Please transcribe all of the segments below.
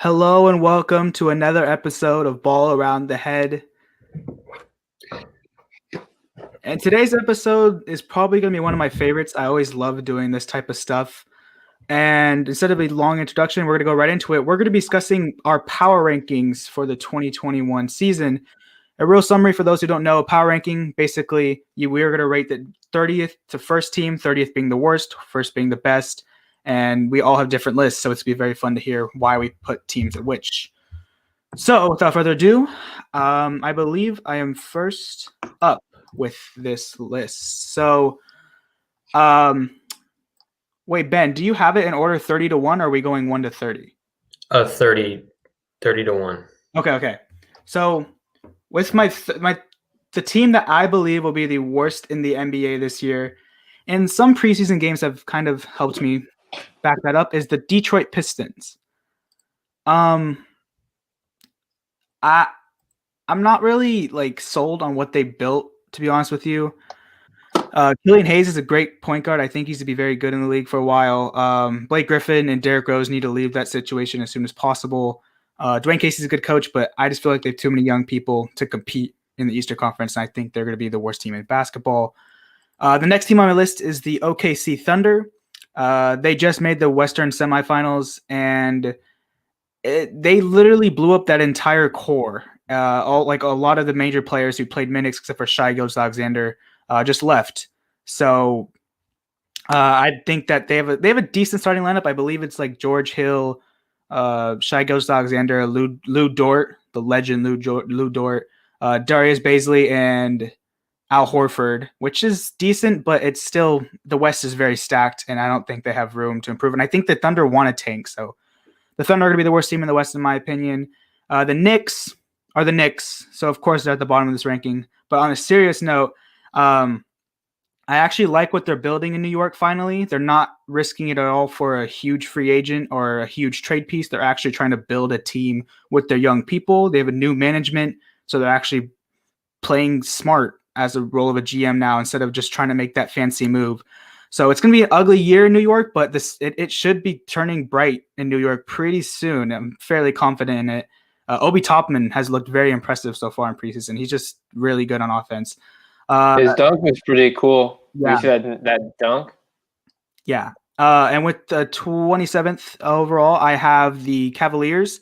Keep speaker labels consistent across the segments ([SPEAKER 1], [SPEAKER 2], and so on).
[SPEAKER 1] Hello and welcome to another episode of Ball Around the Head. And today's episode is probably going to be one of my favorites. I always love doing this type of stuff. And instead of a long introduction, we're going to go right into it. We're going to be discussing our power rankings for the 2021 season. A real summary for those who don't know, power ranking, basically, we're going to rate the 30th to first team, 30th being the worst, first being the best. And we all have different lists, so it's going to be very fun to hear why we put teams at which. So, without further ado, I believe I am first up with this list. So, wait, Ben, do you have it in order 30 to 1, or are we going 1 to 30?
[SPEAKER 2] 30 to 1.
[SPEAKER 1] Okay. So, with the team that I believe will be the worst in the NBA this year, and some preseason games have kind of helped me back that up, is the Detroit Pistons. I'm not really sold on what they built, to be honest with you. Killian Hayes is a great point guard. I think he's to be very good in the league for a while. Blake Griffin and Derrick Rose need to leave that situation as soon as possible. Dwayne Casey's a good coach, but I just feel like they have too many young people to compete in the Eastern Conference, and I think they're going to be the worst team in basketball. The next team on my list is the OKC Thunder. They just made the Western semifinals, and they literally blew up that entire core. A lot of the major players who played minutes, except for Shai Gilgeous-Alexander, just left. So I think that they have a decent starting lineup. I believe it's like George Hill, Shai Gilgeous-Alexander, Lou Dort, the legend Lou Dort, Darius Bazley, and Al Horford, which is decent, but it's still, the West is very stacked, and I don't think they have room to improve. And I think the Thunder want to tank, so the Thunder are going to be the worst team in the West, in my opinion. The Knicks are the Knicks, so of course they're at the bottom of this ranking. But on a serious note, I actually like what they're building in New York finally. They're not risking it at all for a huge free agent or a huge trade piece. They're actually trying to build a team with their young people. They have a new management, so they're actually playing smart as a role of a GM now instead of just trying to make that fancy move. So it's going to be an ugly year in New York, but it should be turning bright in New York pretty soon. I'm fairly confident in it. Obi Toppin has looked very impressive so far in preseason. He's just really good on offense.
[SPEAKER 3] His dunk was pretty cool.
[SPEAKER 1] Yeah.
[SPEAKER 3] You see that dunk?
[SPEAKER 1] Yeah. And with the 27th overall, I have the Cavaliers.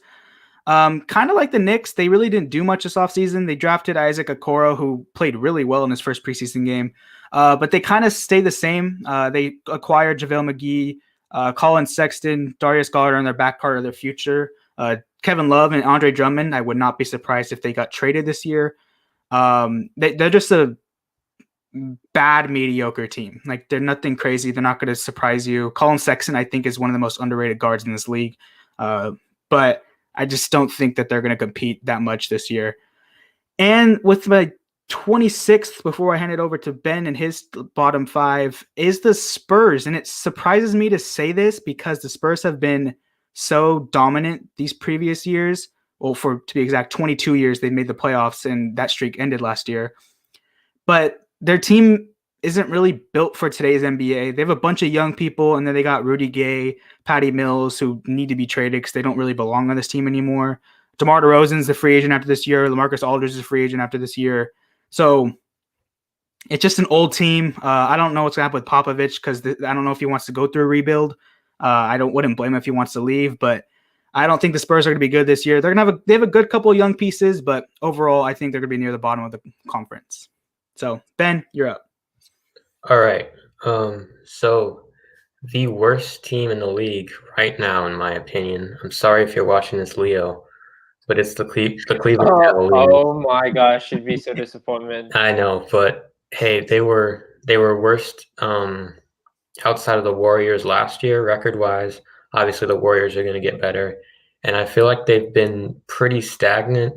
[SPEAKER 1] Kind of like the Knicks, they really didn't do much this offseason. They drafted Isaac Okoro, who played really well in his first preseason game. But they kind of stay the same. They acquired JaVale McGee, Colin Sexton, Darius Garland, their back part of their future. Kevin Love and Andre Drummond, I would not be surprised if they got traded this year. They're just a bad, mediocre team. Like, they're nothing crazy. They're not going to surprise you. Colin Sexton, I think, is one of the most underrated guards in this league. But I just don't think that they're going to compete that much this year. And with my 26th, before I hand it over to Ben and his bottom five, is the Spurs. And it surprises me to say this because the Spurs have been so dominant these previous years. Well, to be exact, 22 years they've made the playoffs, and that streak ended last year. But their team isn't really built for today's NBA. They have a bunch of young people, and then they got Rudy Gay, Patty Mills, who need to be traded because they don't really belong on this team anymore. DeMar DeRozan's the free agent after this year. LaMarcus Aldridge is a free agent after this year. So it's just an old team. I don't know what's going to happen with Popovich because I don't know if he wants to go through a rebuild. Wouldn't blame him if he wants to leave, but I don't think the Spurs are going to be good this year. They have a good couple of young pieces, but overall, I think they're going to be near the bottom of the conference. So, Ben, you're up.
[SPEAKER 2] All right. So the worst team in the league right now, in my opinion, I'm sorry if you're watching this, Leo, but it's the Cleveland Cavaliers.
[SPEAKER 3] Oh my gosh, should be so disappointment.
[SPEAKER 2] I know, but hey, they were worst outside of the Warriors last year, record-wise. Obviously, the Warriors are going to get better, and I feel like they've been pretty stagnant.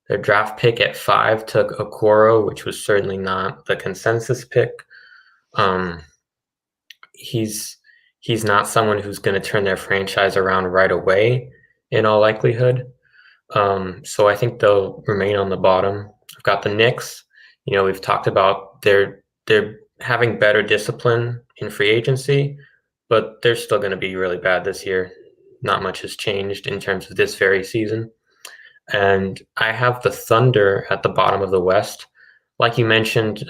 [SPEAKER 2] Their draft pick at 5 took Okoro, which was certainly not the consensus pick. He's not someone who's going to turn their franchise around right away, in all likelihood. So I think they'll remain on the bottom. I've got the Knicks. We've talked about they're having better discipline in free agency, but they're still going to be really bad this year. not much has changed in terms of this very season. And I have the Thunder at the bottom of the West. Like you mentioned,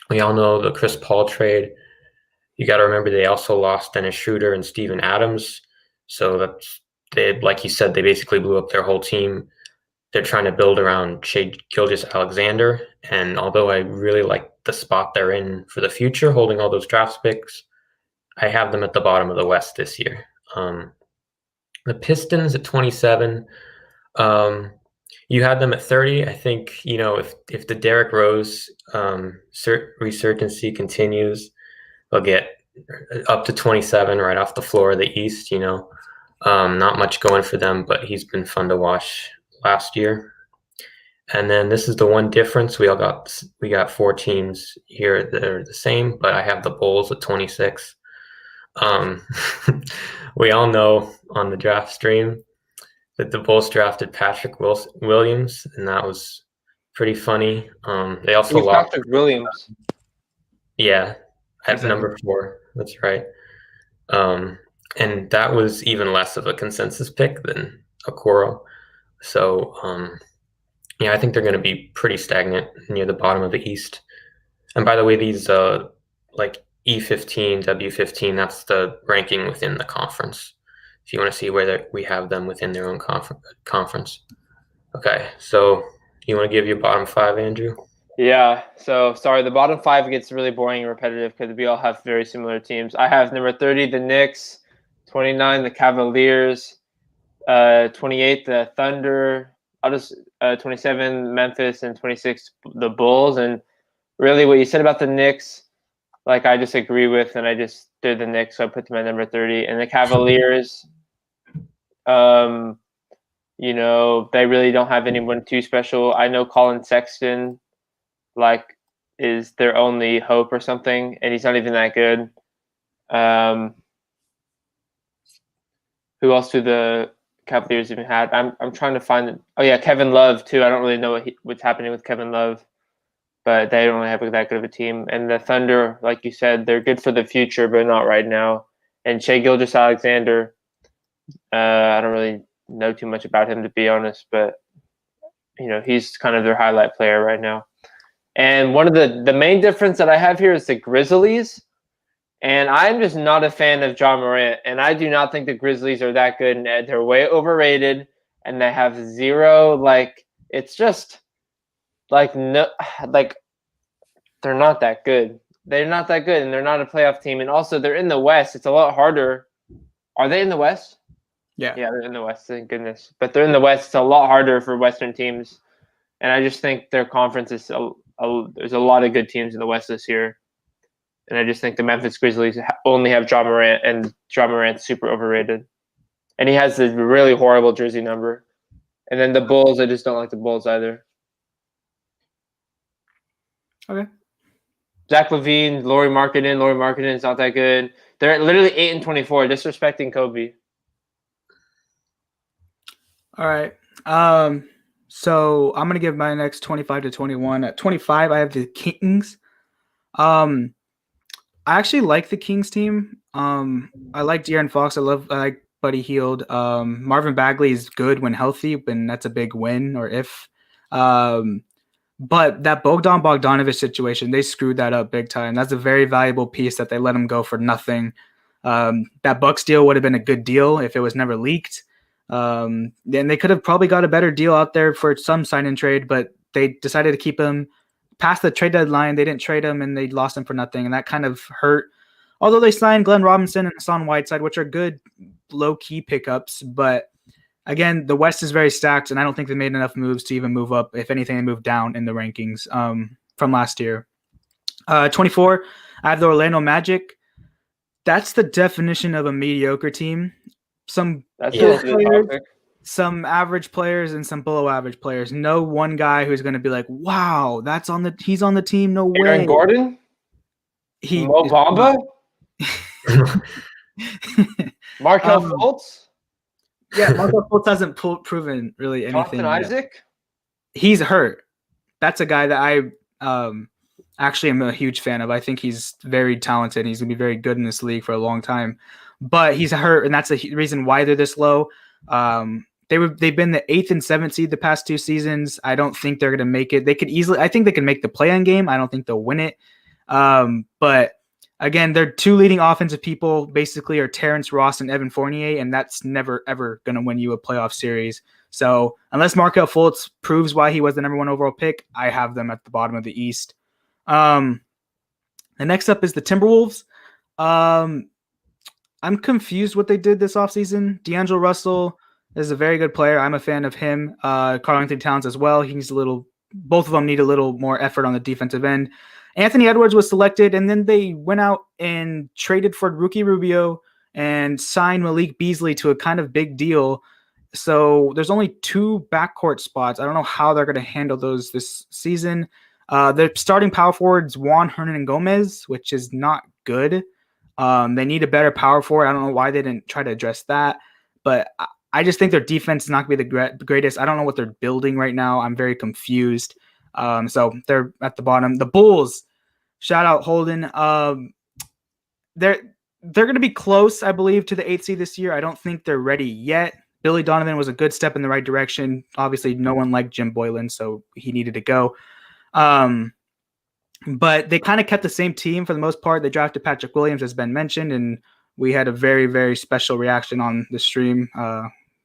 [SPEAKER 2] we all know the Chris Paul trade. You got to remember they also lost Dennis Schroeder and Steven Adams. So like you said, they basically blew up their whole team. They're trying to build around Shai Gilgeous-Alexander. And although I really like the spot they're in for the future, holding all those draft picks, I have them at the bottom of the West this year. The Pistons at 27. You had them at 30. I think, if the Derrick Rose resurgency continues, they'll get up to 27 right off the floor of the East. Not much going for them, but he's been fun to watch last year. And then this is the one difference. We got 4 teams here that are the same, but I have the Bulls at 26. We all know on the draft stream that the Bulls drafted Patrick Williams, and that was pretty funny. They also lost
[SPEAKER 3] Patrick Williams.
[SPEAKER 2] Yeah, at number 4. That's right. And that was even less of a consensus pick than Okoro. So, I think they're going to be pretty stagnant near the bottom of the East. And by the way, these like E15, W15, that's the ranking within the conference. If you want to see where we have them within their own conference. Okay, so you want to give your bottom 5, Andrew?
[SPEAKER 3] Yeah, so sorry, the bottom 5 gets really boring and repetitive because we all have very similar teams. I have number 30, the Knicks, 29, the Cavaliers, 28, the Thunder, 27, Memphis, and 26, the Bulls. And really what you said about the Knicks, like I just agree with, and I just did the Knicks, so I put them at number 30. And the Cavaliers, they really don't have anyone too special. I know Colin Sexton, is their only hope or something, and he's not even that good. Who else do the Cavaliers even have? I'm trying to find it. Oh yeah, Kevin Love too. I don't really know what's happening with Kevin Love, but they don't really have that good of a team. And the Thunder, like you said, they're good for the future, but not right now. And Shai Gilgeous-Alexander, I don't really know too much about him, to be honest, but he's kind of their highlight player right now. And one of the main difference that I have here is the Grizzlies. And I'm just not a fan of Ja Morant. And I do not think the Grizzlies are that good. And they're way overrated. And they have zero, it's just, no, they're not that good. They're not that good. And they're not a playoff team. And also, they're in the West. It's a lot harder. Are they in the West?
[SPEAKER 1] Yeah.
[SPEAKER 3] Yeah, they're in the West. Thank goodness. But they're in the West. It's a lot harder for Western teams. And I just think their conference is there's a lot of good teams in the West this year. And I just think the Memphis Grizzlies only have Ja Morant, and Ja Morant's super overrated. And he has a really horrible jersey number. And then the Bulls, I just don't like the Bulls either.
[SPEAKER 1] Okay.
[SPEAKER 3] Zach LaVine, Lauri Markkanen is not that good. They're literally 8 and 24, disrespecting Kobe.
[SPEAKER 1] All right. So I'm gonna give my next 25 to 21. At 25, I have the Kings. I actually like the Kings team. I like De'Aaron Fox. I like Buddy Hield. Marvin Bagley is good when healthy, and that's a big win or if. But that Bogdanovich situation, they screwed that up big time. That's a very valuable piece that they let him go for nothing. That Bucks deal would have been a good deal if it was never leaked. Then they could have probably got a better deal out there for some sign and trade, but they decided to keep him past the trade deadline. They didn't trade him, and they lost him for nothing, and that kind of hurt. Although they signed Glenn Robinson and Hassan Whiteside, which are good low-key pickups, but again, the West is very stacked, and I don't think they made enough moves to even move up. If anything, they moved down in the rankings from last year. 24, I have the Orlando Magic. That's the definition of a mediocre team. Some average players and some below average players. No one guy who's going to be like, wow, he's on the team. No way.
[SPEAKER 3] Aaron Gordon? Mo Bamba? Markel Fultz?
[SPEAKER 1] Yeah, Markel Fultz hasn't proven really anything.
[SPEAKER 3] Jonathan Isaac?
[SPEAKER 1] He's hurt. That's a guy that I actually am a huge fan of. I think he's very talented. He's going to be very good in this league for a long time. but he's hurt, and that's the reason why they're this low. They've been the 8th and 7th seed the past 2 seasons. I don't think they're going to make it. I think they can make the play-in game. I don't think they'll win it. But again, their 2 leading offensive people basically are Terrence Ross and Evan Fournier, and that's never, ever going to win you a playoff series. So unless Markelle Fultz proves why he was the number 1 overall pick, I have them at the bottom of the East. The next up is the Timberwolves. I'm confused what they did this offseason. D'Angelo Russell is a very good player. I'm a fan of him. Karl-Anthony Towns as well. Both of them need a little more effort on the defensive end. Anthony Edwards was selected, and then they went out and traded for Ricky Rubio and signed Malik Beasley to a kind of big deal. So there's only 2 backcourt spots. I don't know how they're going to handle those this season. They're starting power forwards Juan Hernan-Gomez, which is not good. They need a better power forward. I don't know why they didn't try to address that, but I just think their defense is not going to be the greatest. I don't know what they're building right now. I'm very confused. So they're at the bottom. The Bulls, shout out Holden. They're going to be close, I believe, to the 8th seed this year. I don't think they're ready yet. Billy Donovan was a good step in the right direction. Obviously, no one liked Jim Boylan, so he needed to go. But they kind of kept the same team for the most part. They drafted Patrick Williams, as Ben mentioned, and we had a very, very special reaction on the stream,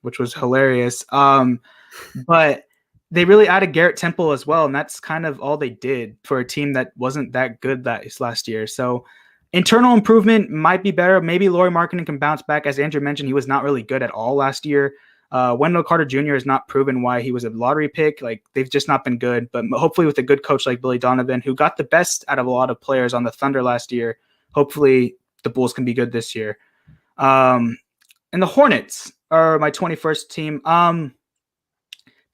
[SPEAKER 1] which was hilarious. But they really added Garrett Temple as well, and that's kind of all they did for a team that wasn't that good last year. So internal improvement might be better. Maybe Lauri Markkanen can bounce back. As Andrew mentioned, he was not really good at all last year. Wendell Carter Jr. has not proven why he was a lottery pick. Like, they've just not been good. But hopefully with a good coach like Billy Donovan, who got the best out of a lot of players on the Thunder last year, hopefully the Bulls can be good this year. And the Hornets are my 21st team.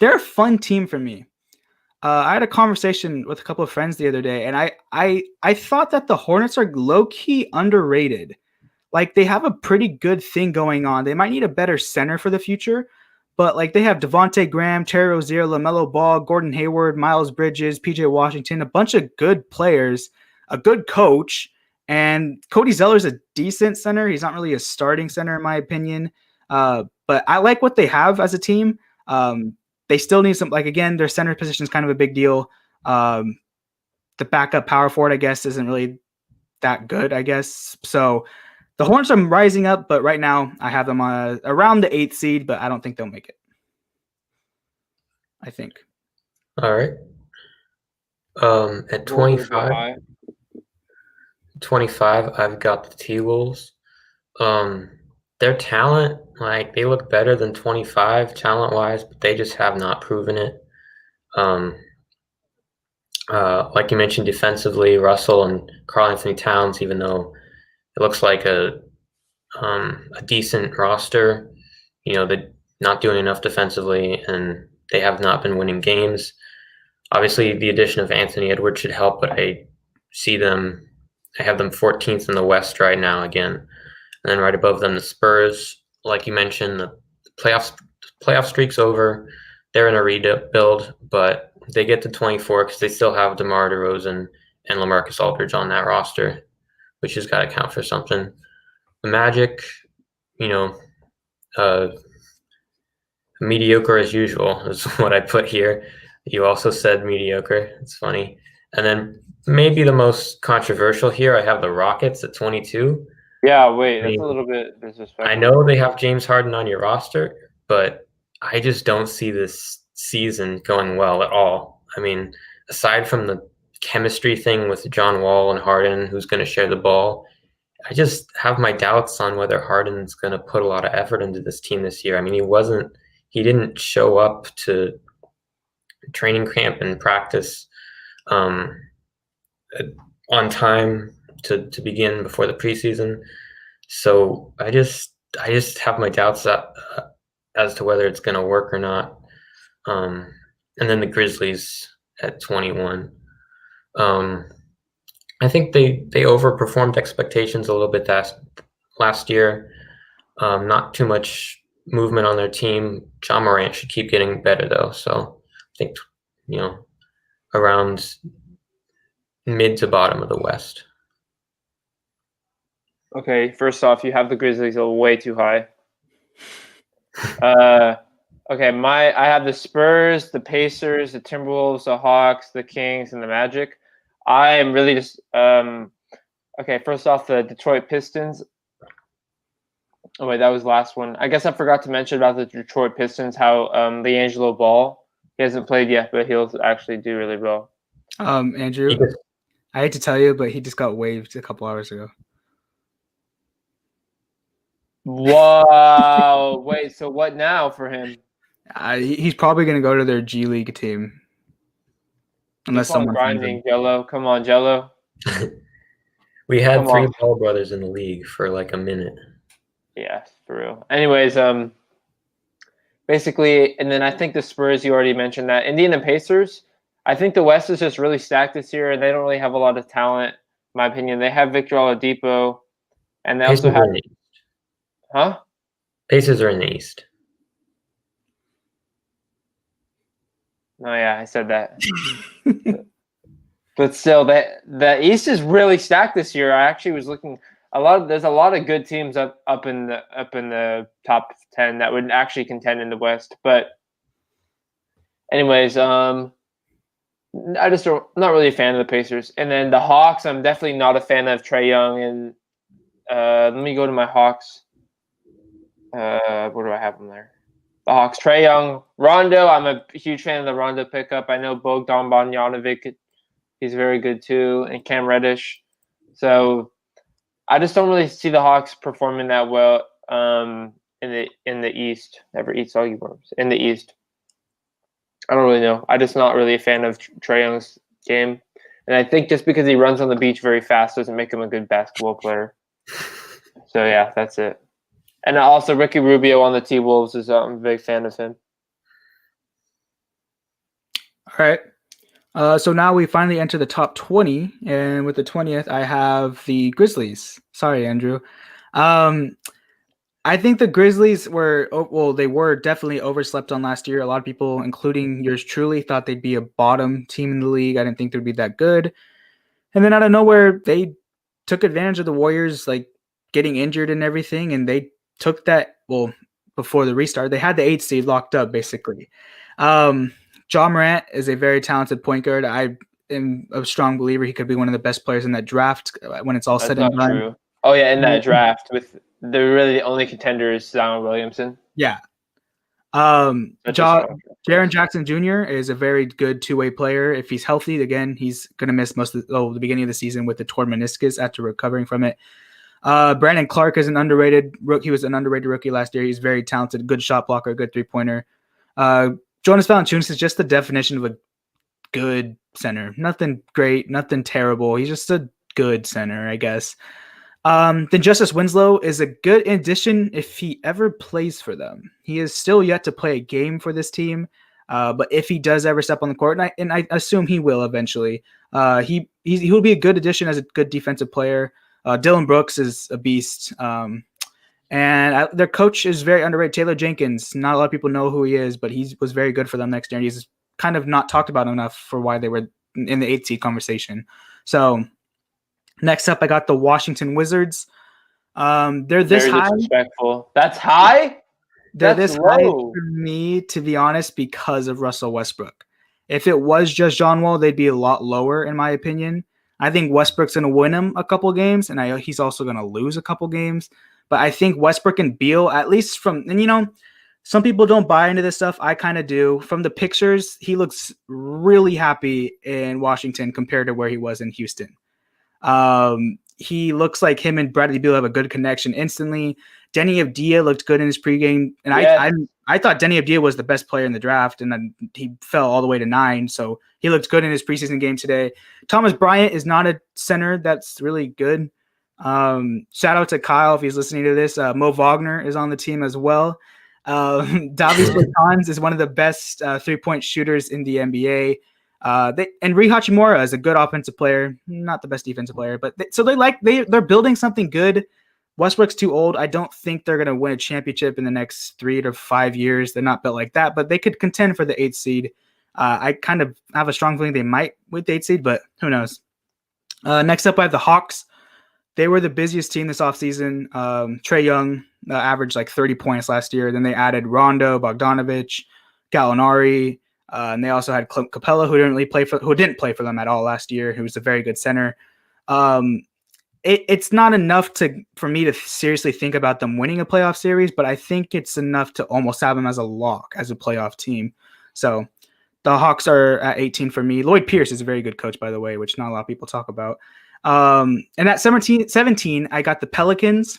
[SPEAKER 1] They're a fun team for me. I had a conversation with a couple of friends the other day, and I thought that the Hornets are low-key underrated. Like, they have a pretty good thing going on. They might need a better center for the future, but like, they have Devontae Graham, Terry Rozier, LaMelo Ball, Gordon Hayward, Miles Bridges, PJ Washington, a bunch of good players, a good coach, and Cody Zeller's a decent center. He's not really a starting center in my opinion, but I like what they have as a team. They still need some, like, again, their center position is kind of a big deal. The backup power forward, I guess, isn't really that good, I guess. So the Hornets are rising up, but right now I have them around the 8th seed, but I don't think they'll make it. I think.
[SPEAKER 2] All right. At 25, I've got the T-Wolves. Their talent, like, they look better than 25 talent-wise, but they just have not proven it. Like you mentioned, defensively, Russell and Karl-Anthony Towns, even though it looks like a decent roster, they're not doing enough defensively, and they have not been winning games. Obviously, the addition of Anthony Edwards should help, but I have them 14th in the West right now again. And then right above them, the Spurs. Like you mentioned, the playoff streak's over. They're in a rebuild, but they get to 24 because they still have DeMar DeRozan and LaMarcus Aldridge on that roster, which has got to count for something. The Magic, mediocre as usual is what I put here. You also said mediocre. It's funny. And then maybe the most controversial here, I have the Rockets at 22.
[SPEAKER 3] Yeah, wait, that's a little bit disrespectful.
[SPEAKER 2] I know they have James Harden on your roster, but I just don't see this season going well at all. I mean, aside from the chemistry thing with John Wall and Harden, who's going to share the ball, I just have my doubts on whether Harden's going to put a lot of effort into this team this year. I mean, he didn't show up to training camp and practice on time to begin before the preseason. So I just have my doubts as to whether it's going to work or not. And then the Grizzlies at 21. I think they overperformed expectations a little bit last year. Not too much movement on their team. John Morant should keep getting better though. So I think, around mid to bottom of the West.
[SPEAKER 3] Okay, first off, you have the Grizzlies way too high. Okay, I have the Spurs, the Pacers, the Timberwolves, the Hawks, the Kings, and the Magic. I am really just okay. First off, the Detroit Pistons. Oh wait, that was the last one. I guess I forgot to mention about the Detroit Pistons how LiAngelo Ball, he hasn't played yet, but he'll actually do really well.
[SPEAKER 1] Andrew, I hate to tell you, but he just got waived a couple hours ago.
[SPEAKER 3] Wow. Wait, so what now for him?
[SPEAKER 1] He's probably going to go to their G League team. Unless someone
[SPEAKER 3] grinding, Jello. Come on, Jello.
[SPEAKER 2] We had three Ball brothers in the league for like a minute.
[SPEAKER 3] Yeah, for real. Anyways, basically, and then I think the Spurs, you already mentioned that. Indiana and Pacers, I think the West is just really stacked this year, and they don't really have a lot of talent, in my opinion. They have Victor Oladipo, and they also have... Huh?
[SPEAKER 2] Pacers are in the East.
[SPEAKER 3] Oh, yeah, I said that. But still, the East is really stacked this year. I actually was looking... There's a lot of good teams up in the top 10 that would actually contend in the West. But anyways, I'm not really a fan of the Pacers. And then the Hawks, I'm definitely not a fan of Trae Young. And let me go to my Hawks. Where do I have them there? The Hawks, Trae Young, Rondo. I'm a huge fan of the Rondo pickup. I know Bogdan Bogdanovic, he's very good too, and Cam Reddish. So I just don't really see the Hawks performing that well in the East. Never eat soggy worms in the East. I don't really know. I'm just not really a fan of Trae Young's game, and I think just because he runs on the beach very fast doesn't make him a good basketball player. So yeah, that's it. And also Ricky Rubio on the T-Wolves is I'm a big fan of him.
[SPEAKER 1] All right. So now we finally enter the top 20, and with the 20th, I have the Grizzlies. Sorry, Andrew. I think the Grizzlies were definitely overslept on last year. A lot of people, including yours truly, thought they'd be a bottom team in the league. I didn't think they'd be that good. And then out of nowhere, they took advantage of the Warriors like getting injured and everything, and they took that, before the restart, they had the 8th seed locked up, basically. Ja Morant is a very talented point guard. I am a strong believer he could be one of the best players in that draft when it's all said and done.
[SPEAKER 3] True. Oh, yeah, in that draft, with the only contender is Zion Williamson.
[SPEAKER 1] Yeah. Darren Jackson Jr. is a very good two-way player. If he's healthy, again, he's going to miss most of the beginning of the season with the torn meniscus after recovering from it. Brandon Clark is an underrated rookie. He was an underrated rookie last year. He's very talented, good shot blocker, good three-pointer. Jonas Valanciunas is just the definition of a good center. Nothing great, nothing terrible. He's just a good center, I guess. Then Justice Winslow is a good addition if he ever plays for them. He is still yet to play a game for this team, but if he does ever step on the court, and I assume he will eventually, he will be a good addition as a good defensive player. Dylan Brooks is a beast. And their coach is very underrated, Taylor Jenkins. Not a lot of people know who he is, but he was very good for them next year. And he's kind of not talked about enough for why they were in the 8th seed conversation. So next up, I got the Washington Wizards. They're this
[SPEAKER 3] very
[SPEAKER 1] high.
[SPEAKER 3] Disrespectful. That's high?
[SPEAKER 1] They're this high for me, to be honest, because of Russell Westbrook. If it was just John Wall, they'd be a lot lower, in my opinion. I think Westbrook's going to win him a couple games, and he's also going to lose a couple games. But I think Westbrook and Beal, at least some people don't buy into this stuff. I kind of do. From the pictures, he looks really happy in Washington compared to where he was in Houston. He looks like him and Bradley Beal have a good connection instantly. Denny Avdija looked good in his pregame, and I thought Denny Avdija was the best player in the draft, and then he fell all the way to 9, so he looked good in his preseason game today. Thomas Bryant is not a center that's really good. Shout out to Kyle if he's listening to this. Mo Wagner is on the team as well. Davis Bertans is one of the best 3-point shooters in the NBA. And Rui Hachimura is a good offensive player, not the best defensive player, but they're building something good. Westbrook's too old. I don't think they're going to win a championship in the next 3 to 5 years. They're not built like that, but they could contend for the 8th seed. I kind of have a strong feeling they might with the 8th seed, but who knows? Next up, I have the Hawks. they were the busiest team this offseason. Trae Young averaged like 30 points last year. Then they added Rondo, Bogdanovich, Gallinari, and they also had Capella, who didn't play for them at all last year, who was a very good center. It's not enough for me to seriously think about them winning a playoff series, but I think it's enough to almost have them as a lock, as a playoff team. So the Hawks are at 18 for me. Lloyd Pierce is a very good coach, by the way, which not a lot of people talk about. And at 17, I got the Pelicans.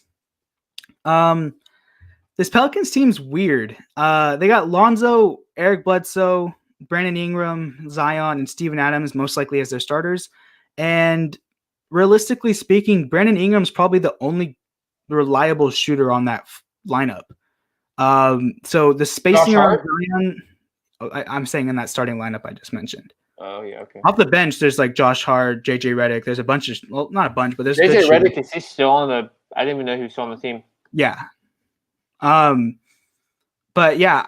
[SPEAKER 1] This Pelicans team's weird. They got Lonzo, Eric Bledsoe, Brandon Ingram, Zion, and Steven Adams most likely as their starters. And realistically speaking, Brandon Ingram's probably the only reliable shooter on that lineup. So the spacing around Zion, I'm saying in that starting lineup I just mentioned.
[SPEAKER 3] Oh, yeah, okay.
[SPEAKER 1] Off the bench, there's like Josh Hart, JJ Redick. There's a bunch of, well, not a bunch, but there's
[SPEAKER 3] JJ Redick. Is he still on the? I didn't even know he was still on the team.
[SPEAKER 1] Yeah. But yeah,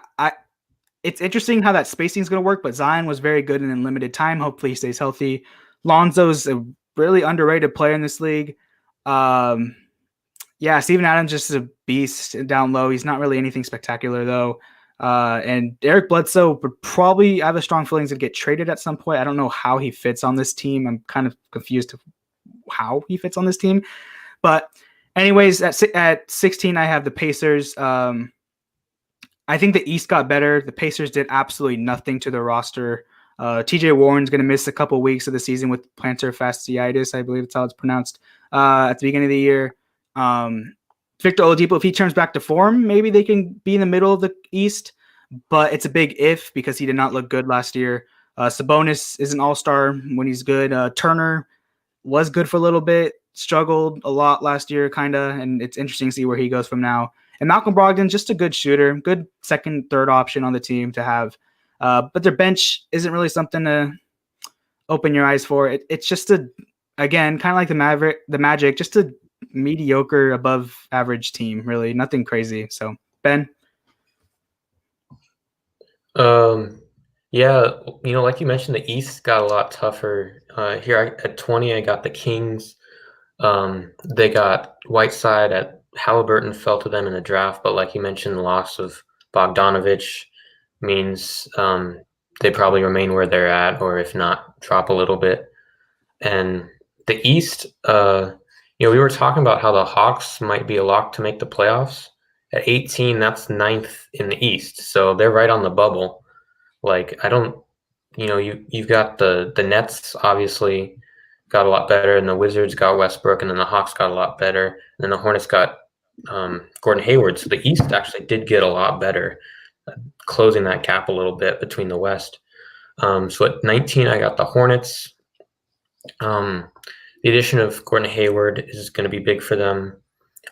[SPEAKER 1] it's interesting how that spacing is going to work. But Zion was very good in limited time. Hopefully, he stays healthy. Lonzo's a really underrated player in this league. Yeah, Steven Adams just is a beast down low. He's not really anything spectacular though. And Eric Bledsoe would probably, I have a strong feelings to get traded at some point. I don't know how he fits on this team. I'm kind of confused of how he fits on this team. But anyways, at 16, I have the Pacers. I think the East got better. The Pacers did absolutely nothing to their roster. TJ Warren's going to miss a couple weeks of the season with plantar fasciitis. I believe that's how it's pronounced at the beginning of the year. Victor Oladipo, if he turns back to form, maybe they can be in the middle of the East, but it's a big if because he did not look good last year. Sabonis is an all-star when he's good. Turner was good for a little bit, struggled a lot last year, kind of, and it's interesting to see where he goes from now. And Malcolm Brogdon, just a good shooter, good second, third option on the team to have. But their bench isn't really something to open your eyes for. It's just again, kind of like the Magic, just a mediocre, above average team, really. Nothing crazy. So, Ben?
[SPEAKER 2] Yeah, like you mentioned, the East got a lot tougher. Here at 20, I got the Kings. They got Whiteside. Halliburton fell to them in the draft, but like you mentioned, the loss of Bogdanovich means they probably remain where they're at, or if not, drop a little bit. And the East, we were talking about how the Hawks might be a lock to make the playoffs. At 18, that's 9th in the East, so they're right on the bubble. Like, I don't, you've got the Nets obviously got a lot better, and the Wizards got Westbrook, and then the Hawks got a lot better, and then the Hornets got Gordon Hayward. So the East actually did get a lot better, closing that gap a little bit between the West. So at 19, I got the Hornets. The addition of Gordon Hayward is going to be big for them.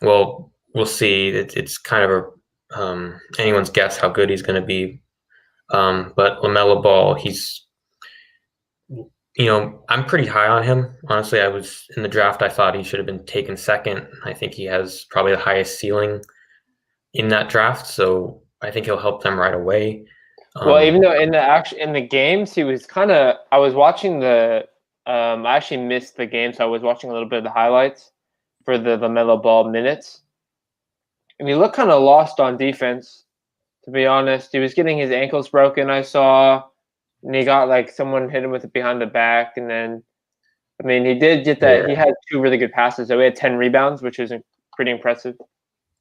[SPEAKER 2] Well, we'll see. It's kind of anyone's guess how good he's going to be. But LaMelo Ball, he's, I'm pretty high on him. Honestly, I was in the draft. I thought he should have been taken second. I think he has probably the highest ceiling in that draft. So I think he'll help them right away.
[SPEAKER 3] Well, even though in the games, he was kind of, I was watching I actually missed the game. So I was watching a little bit of the highlights for the LaMelo Ball minutes. And he looked kind of lost on defense, to be honest. He was getting his ankles broken, I saw. And he got someone hit him with it behind the back. And then, he did get that. Yeah. He had 2 really good passes. So he had 10 rebounds, which is pretty impressive.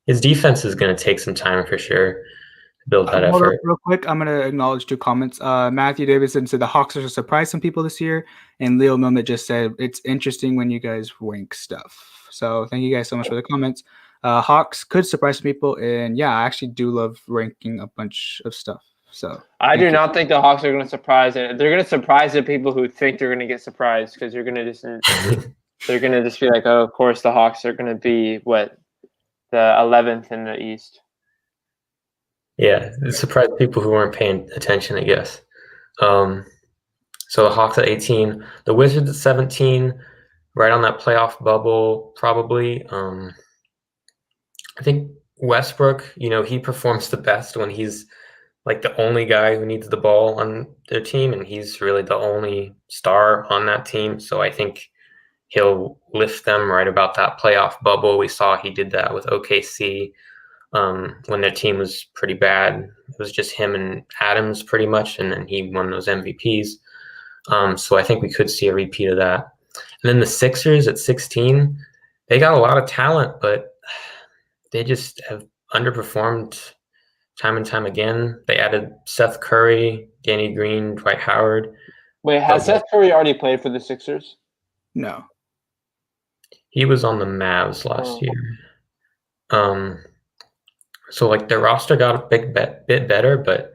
[SPEAKER 2] His defense is going to take some time for sure to build that effort.
[SPEAKER 1] Real quick, I'm going to acknowledge 2 comments. Matthew Davidson said the Hawks are surprised some people this year. And Leo Milnet just said it's interesting when you guys rank stuff. So thank you guys so much for the comments. Hawks could surprise some people. And yeah, I actually do love ranking a bunch of stuff. So
[SPEAKER 3] I do not think the Hawks are going to surprise it. They're going to surprise the people who think they're going to get surprised because they're going to just be like, oh, of course the Hawks are going to be the 11th in the East.
[SPEAKER 2] Yeah, it surprised people who weren't paying attention, I guess. So the Hawks at 18, the Wizards at 17, right on that playoff bubble probably. I think Westbrook, he performs the best when he's the only guy who needs the ball on their team, and he's really the only star on that team. So I think he'll lift them right about that playoff bubble. We saw he did that with OKC when their team was pretty bad. It was just him and Adams pretty much, and then he won those MVPs. So I think we could see a repeat of that. And then the Sixers at 16, they got a lot of talent, but they just have underperformed time and time again. They added Seth Curry, Danny Green, Dwight Howard.
[SPEAKER 3] Wait, has Seth Curry already played for the Sixers?
[SPEAKER 1] No.
[SPEAKER 2] He was on the Mavs last year. So like their roster got a bit better, but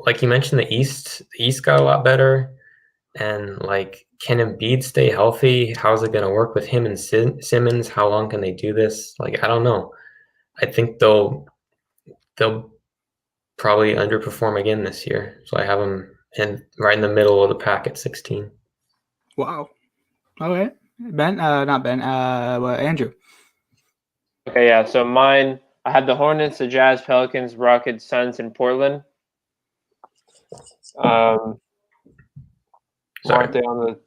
[SPEAKER 2] like you mentioned, the East got a lot better. And like, can Embiid stay healthy? How's it going to work with him and Simmons? How long can they do this? Like, I don't know. I think they'll probably underperform again this year. So I have them right in the middle of the pack at 16.
[SPEAKER 1] Wow. Okay. Ben, not Ben. Andrew.
[SPEAKER 3] Okay, yeah. So mine, I had the Hornets, the Jazz, Pelicans, Rockets, Suns, and Portland. Aren't they on the?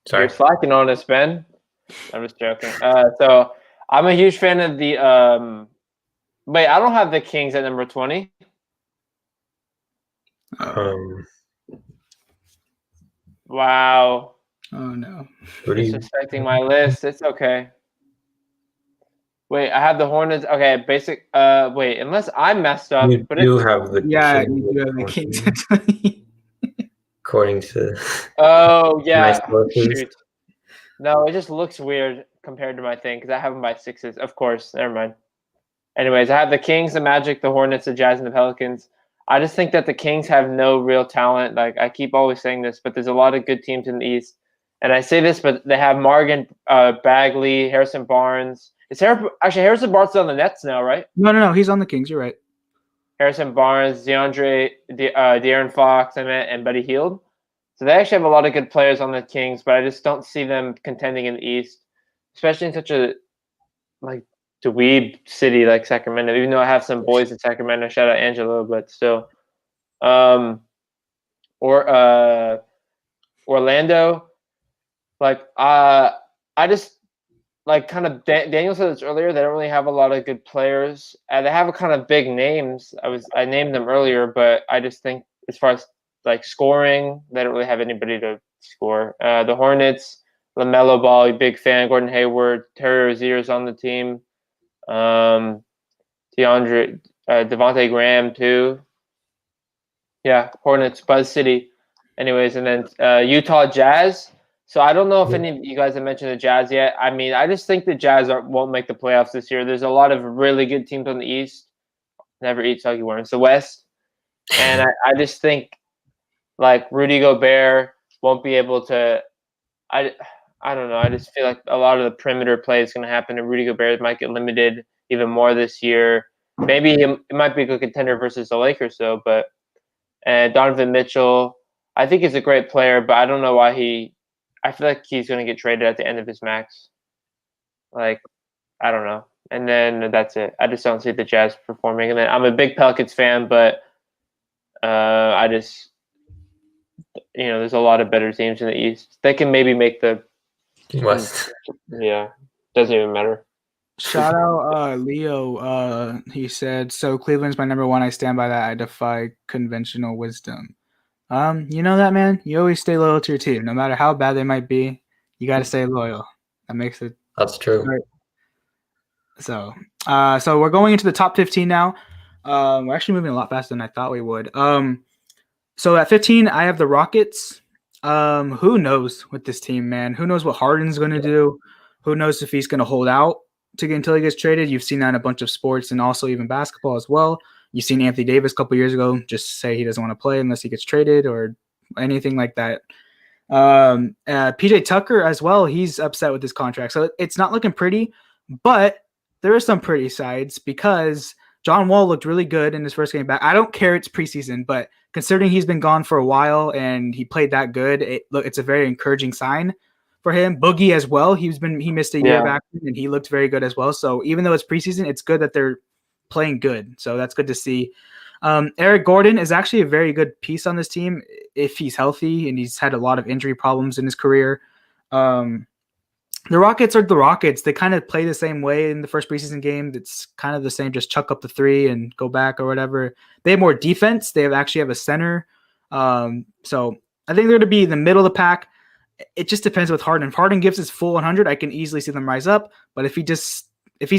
[SPEAKER 2] Sorry.
[SPEAKER 3] You're slacking on us, Ben. I'm just joking. So I'm a huge fan of the. Wait, I don't have the Kings at number 20. Wow.
[SPEAKER 1] Oh no.
[SPEAKER 3] Disrespecting my list. It's okay. Wait, I have the Hornets. Okay, basic. Wait, unless I messed up.
[SPEAKER 2] You do have the
[SPEAKER 1] you do have the Kings at 20.
[SPEAKER 2] According to.
[SPEAKER 3] Oh yeah.
[SPEAKER 2] Nice.
[SPEAKER 3] No, it just looks weird compared to my thing because I have them by 6s. Of course, never mind. Anyways, I have the Kings, the Magic, the Hornets, the Jazz, and the Pelicans. I just think that the Kings have no real talent. Like I keep always saying this, but there's a lot of good teams in the East. And I say this, but they have Morgan, Bagley, Harrison Barnes. Harrison Barnes is on the Nets now, right?
[SPEAKER 1] No. He's on the Kings. You're right.
[SPEAKER 3] Harrison Barnes, De'Aaron Fox, and Buddy Hield. So they actually have a lot of good players on the Kings, but I just don't see them contending in the East, especially in such a dweeb city like Sacramento. Even though I have some boys in Sacramento, shout out Angelo, but still. Orlando, I just. Like kind of Daniel said this earlier, they don't really have a lot of good players. They have a kind of big names. I named them earlier, but I just think as far as like scoring, they don't really have anybody to score. The Hornets, LaMelo Ball, big fan. Gordon Hayward, Terry Rozier's on the team. Devontae Graham too. Yeah, Hornets, Buzz City. Anyways, and then Utah Jazz. So I don't know if any of you guys have mentioned the Jazz yet. I mean, I just think the Jazz won't make the playoffs this year. There's a lot of really good teams on the East. Never eat soggy worms. The West. And I just think, like, Rudy Gobert won't be able to – I don't know. I just feel like a lot of the perimeter play is going to happen, and Rudy Gobert might get limited even more this year. Maybe it might be a good contender versus the Lakers, though. But Donovan Mitchell, I think he's a great player, but I don't know why I feel like he's going to get traded at the end of his max. Like, I don't know. And then that's it. I just don't see the Jazz performing. And then I'm a big Pelicans fan, but I just, there's a lot of better teams in the East. They can maybe make the
[SPEAKER 2] West.
[SPEAKER 3] Yeah, doesn't even matter.
[SPEAKER 1] Shout out Leo. He said, "So Cleveland's my number one. I stand by that. I defy conventional wisdom." You know that, man. You always stay loyal to your team, no matter how bad they might be. You got to stay loyal. That makes it.
[SPEAKER 2] That's true.
[SPEAKER 1] Right. So we're going into the top 15 now. We're actually moving a lot faster than I thought we would. So at 15, I have the Rockets. Who knows with this team, man? Who knows what Harden's going to do? Who knows if he's going to hold out until he gets traded? You've seen that in a bunch of sports and also even basketball as well. You've seen Anthony Davis a couple years ago just say he doesn't want to play unless he gets traded or anything like that. PJ Tucker as well, he's upset with his contract. So it's not looking pretty, but there are some pretty sides because John Wall looked really good in his first game back. I don't care it's preseason, but considering he's been gone for a while and he played that good, it's a very encouraging sign for him. Boogie as well. He missed a year back and he looked very good as well. So even though it's preseason, it's good that they're playing good. So that's good to see. Eric Gordon is actually a very good piece on this team if he's healthy, and he's had a lot of injury problems in his career. The Rockets are the Rockets. They kind of play the same way in the first preseason game. It's kind of the same, just chuck up the three and go back or whatever. They have more defense. They actually have a center. So I think they're going to be in the middle of the pack. It just depends with Harden. If Harden gives his full 100, I can easily see them rise up. But if he's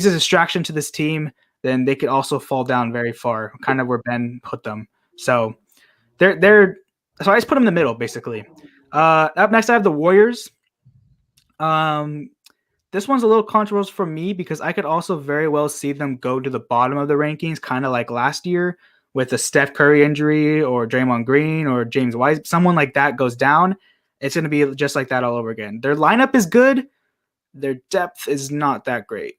[SPEAKER 1] a distraction to this team, then they could also fall down very far, kind of where Ben put them. So so I just put them in the middle, basically. Up next, I have the Warriors. This one's a little controversial for me because I could also very well see them go to the bottom of the rankings, kind of like last year with a Steph Curry injury or Draymond Green or James Wiseman. Someone like that goes down. It's going to be just like that all over again. Their lineup is good. Their depth is not that great.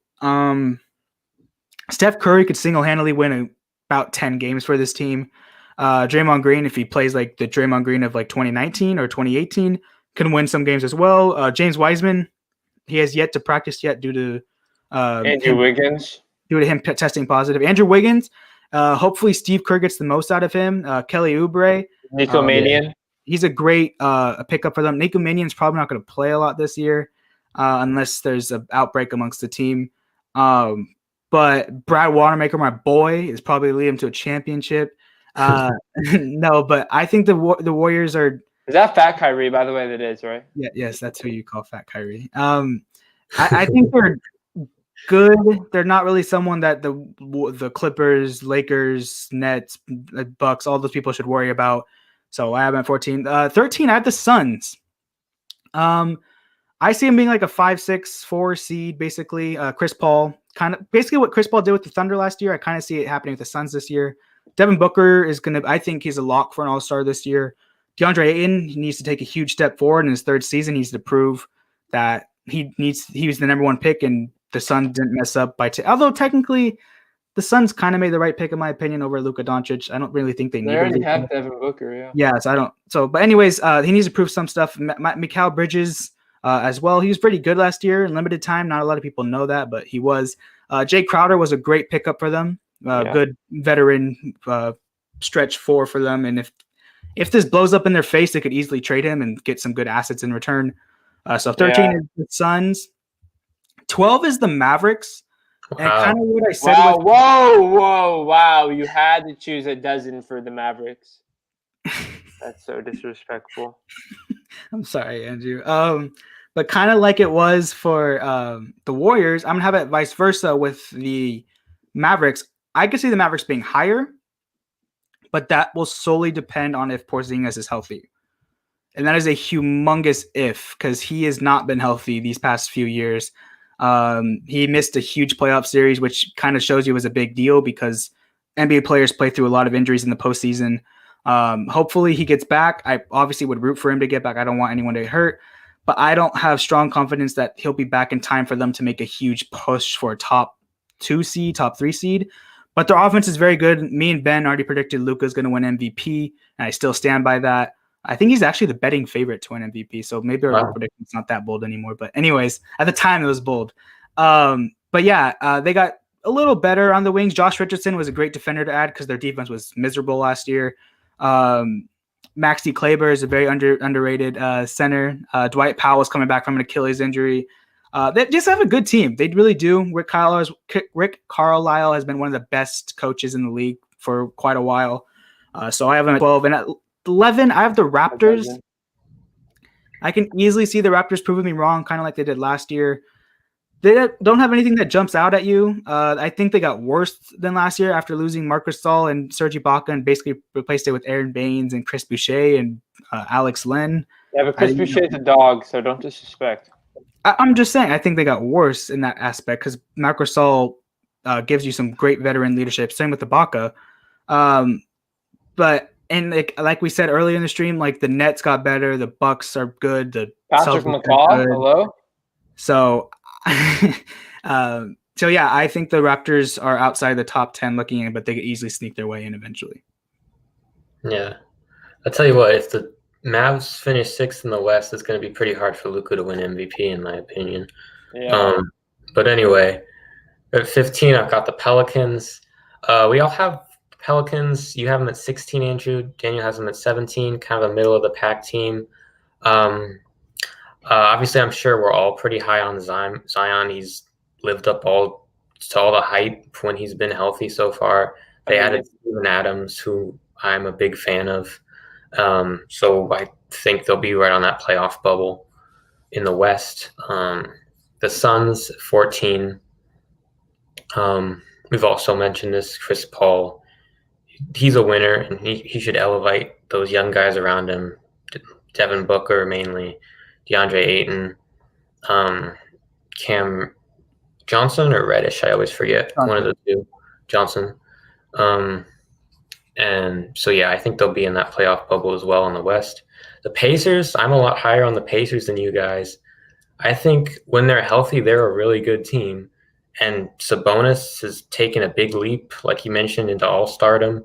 [SPEAKER 1] Steph Curry could single-handedly win about 10 games for this team. Draymond Green, if he plays like the Draymond Green of like 2019 or 2018, can win some games as well. James Wiseman, he has yet to practice yet due to
[SPEAKER 3] Wiggins.
[SPEAKER 1] Due to him testing positive. Andrew Wiggins, hopefully Steve Kerr gets the most out of him. Kelly Oubre.
[SPEAKER 3] Nico Manion.
[SPEAKER 1] He's a great pickup for them. Nico Manion's probably not going to play a lot this year unless there's an outbreak amongst the team. But Brad Wanamaker, my boy, is probably lead him to a championship. No, but I think the Warriors are.
[SPEAKER 3] Is that Fat Kyrie, by the way? That is, right?
[SPEAKER 1] Yeah, yes, that's who you call Fat Kyrie. I think they're good. They're not really someone that the Clippers, Lakers, Nets, Bucks, all those people should worry about. So I have them at 14. 13, I have the Suns. I see him being like a 5-6-4 seed, basically. Chris Paul, kind of basically what Chris Paul did with the Thunder last year. I kind of see it happening with the Suns this year. Devin Booker is going to, I think he's a lock for an all-star this year. DeAndre Ayton, he needs to take a huge step forward in his third season. He needs to prove that he was the number one pick and the Suns didn't mess up by although technically the Suns kind of made the right pick in my opinion over Luka Doncic. I don't really think they need.
[SPEAKER 3] They already have Devin Booker, yeah.
[SPEAKER 1] Yes, I don't. So, but anyways, he needs to prove some stuff. Mikhail Bridges as well. He was pretty good last year in limited time. Not a lot of people know that, but he was. Jay Crowder was a great pickup for them. Good veteran stretch four for them. And if this blows up in their face, they could easily trade him and get some good assets in return. So 13 is the Suns. 12 is the Mavericks.
[SPEAKER 2] Wow.
[SPEAKER 1] And kind of what I said.
[SPEAKER 3] Wow. You had to choose a dozen for the Mavericks. That's so disrespectful.
[SPEAKER 1] I'm sorry, Andrew. But kind of like it was for the Warriors, I'm going to have it vice versa with the Mavericks. I could see the Mavericks being higher, but that will solely depend on if Porzingis is healthy. And that is a humongous if because he has not been healthy these past few years. He missed a huge playoff series, which kind of shows you was a big deal because NBA players play through a lot of injuries in the postseason. Hopefully he gets back. I obviously would root for him to get back. I don't want anyone to get hurt, but I don't have strong confidence that he'll be back in time for them to make a huge push for a top 2 seed, top 3 seed. But their offense is very good. Me and Ben already predicted Luka's going to win MVP, and I still stand by that. I think he's actually the betting favorite to win MVP, so maybe our prediction's not that bold anymore. But anyways, at the time it was bold. But yeah, they got a little better on the wings. Josh Richardson was a great defender to add because their defense was miserable last year. Maxi Kleber is a very underrated center. Dwight Powell is coming back from an Achilles injury. They just have a good team. They really do. Rick Carlisle has been one of the best coaches in the league for quite a while. So I have them at 12. And at 11, I have the Raptors. I can easily see the Raptors proving me wrong, kind of like they did last year. They don't have anything that jumps out at you. I think they got worse than last year after losing Marc Gasol and Serge Ibaka and basically replaced it with Aaron Baines and Chris Boucher and Alex Len.
[SPEAKER 3] Yeah, but Chris Boucher's a dog, so don't disrespect.
[SPEAKER 1] I'm just saying, I think they got worse in that aspect because Marc Gasol gives you some great veteran leadership. Same with Ibaka. But like we said earlier in the stream, like the Nets got better, the Bucks are good, the
[SPEAKER 3] Patrick McCaw, hello.
[SPEAKER 1] So, so yeah, I think the Raptors are outside the top 10 looking in, but they could easily sneak their way in eventually.
[SPEAKER 2] Yeah, I'll tell you what, if the Mavs finish 6th in the West, it's going to be pretty hard for Luka to win MVP, in my opinion.
[SPEAKER 3] Yeah.
[SPEAKER 2] But anyway, at 15, I've got the Pelicans. We all have Pelicans. You have them at 16, Andrew. Daniel has them at 17, kind of a middle of the pack team. Obviously, I'm sure we're all pretty high on Zion. He's lived up to all the hype when he's been healthy so far. They added Steven Adams, who I'm a big fan of. So I think they'll be right on that playoff bubble in the West. The Suns, 14. We've also mentioned this, Chris Paul. He's a winner, and he should elevate those young guys around him. Devin Booker mainly, DeAndre Ayton, Cam Johnson or Reddish, I always forget. One of the two. Johnson. And so, yeah, I think they'll be in that playoff bubble as well in the West. The Pacers, I'm a lot higher on the Pacers than you guys. I think when they're healthy, they're a really good team. And Sabonis has taken a big leap, like you mentioned, into all-stardom.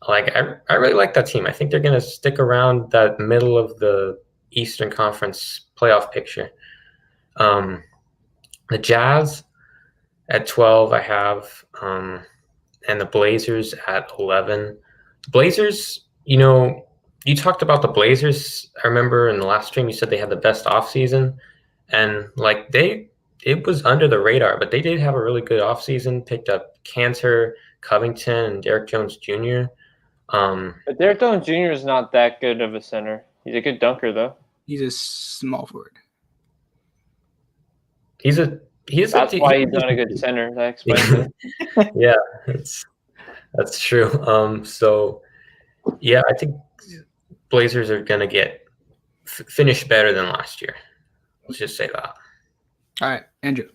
[SPEAKER 2] Like, I really like that team. I think they're going to stick around that middle of the Eastern Conference playoff picture. The Jazz at 12 I have, and the Blazers at 11. The Blazers, you talked about the Blazers. I remember in the last stream you said they had the best offseason. And, like, it was under the radar, but they did have a really good offseason, picked up Cantor, Covington, and Derrick Jones Jr.
[SPEAKER 3] But Derrick Jones Jr. is not that good of a center. He's a good dunker, though.
[SPEAKER 1] He's a small forward.
[SPEAKER 3] That's why he's not a good center. That explains it.
[SPEAKER 2] Yeah, that's true. So, yeah, I think Blazers are going to finish better than last year. Let's just say that.
[SPEAKER 1] All right, Andrew.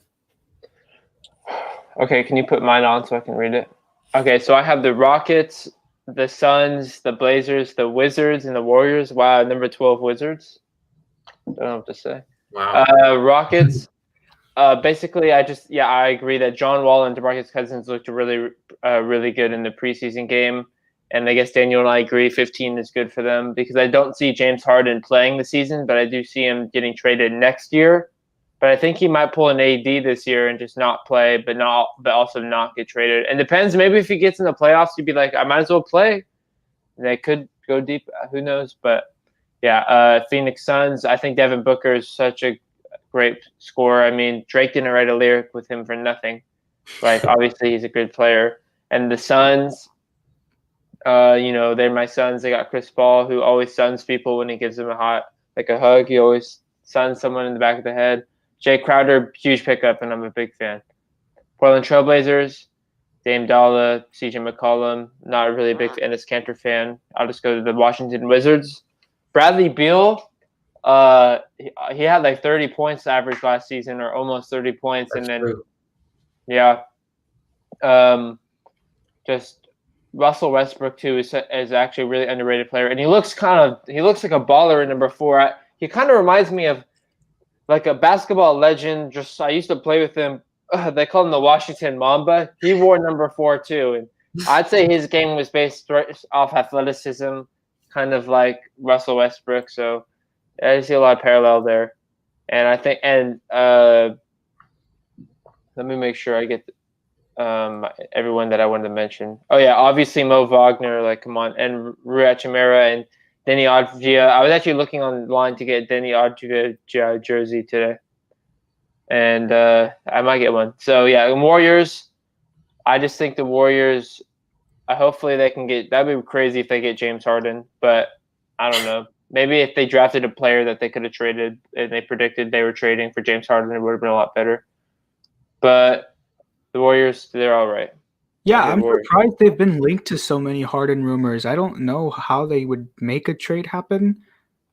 [SPEAKER 3] Okay, can you put mine on so I can read it? Okay, so I have the Rockets, the Suns, the Blazers, the Wizards, and the Warriors. Wow, number 12 Wizards. Don't know what to say.
[SPEAKER 2] Wow.
[SPEAKER 3] Rockets. Basically, I agree that John Wall and DeMarcus Cousins looked really, really good in the preseason game. And I guess Daniel and I agree 15 is good for them because I don't see James Harden playing the season, but I do see him getting traded next year. But I think he might pull an AD this year and just not play, but also not get traded. And depends. Maybe if he gets in the playoffs, he'd be like, I might as well play. And they could go deep. Who knows? But yeah, Phoenix Suns. I think Devin Booker is such a great scorer. I mean, Drake didn't write a lyric with him for nothing. Like, obviously, he's a good player. And the Suns, they're my Suns. They got Chris Paul, who always suns people when he gives them a hug. He always suns someone in the back of the head. Jay Crowder, huge pickup, and I'm a big fan. Portland Trailblazers, Dame Dalla, CJ McCollum, not really a big Enes Kanter fan. I'll just go to the Washington Wizards. Bradley Beal, he had like 30 points average last season, or almost 30 points.
[SPEAKER 2] That's
[SPEAKER 3] and then,
[SPEAKER 2] true.
[SPEAKER 3] Yeah. Just Russell Westbrook, too, is actually a really underrated player. And he looks like a baller in number 4. He kind of reminds me of like a basketball legend. I used to play with him. They call him the Washington Mamba. He wore number 4 too, and I'd say his game was based off athleticism, kind of like Russell Westbrook. So I see a lot of parallel there, and I think. And let me make sure I get everyone that I wanted to mention. Oh yeah, obviously Mo Wagner. Like, come on, and Rui Hachimura and Denny Advia. I was actually looking online to get Denny Advia jersey today, and I might get one. So yeah, Warriors. I just think the Warriors. Hopefully they can get. That'd be crazy if they get James Harden, but I don't know. Maybe if they drafted a player that they could have traded and they predicted they were trading for James Harden, it would have been a lot better. But the Warriors, they're all right.
[SPEAKER 1] Yeah, I'm surprised they've been linked to so many Harden rumors. I don't know how they would make a trade happen.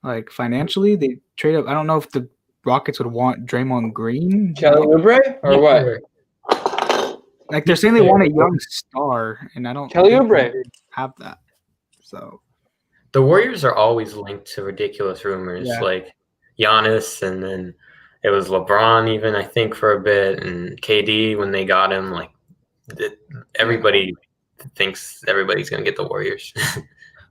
[SPEAKER 1] Like, financially, they trade up. I don't know if the Rockets would want Draymond Green.
[SPEAKER 3] Kelly Oubre or what?
[SPEAKER 1] Like, they're saying they want a young star, and I don't
[SPEAKER 3] Kelly Oubre
[SPEAKER 1] have that. So
[SPEAKER 2] the Warriors are always linked to ridiculous rumors, like Giannis, and then it was LeBron even, I think, for a bit, and KD when they got him. Like, everybody thinks everybody's going to get the Warriors.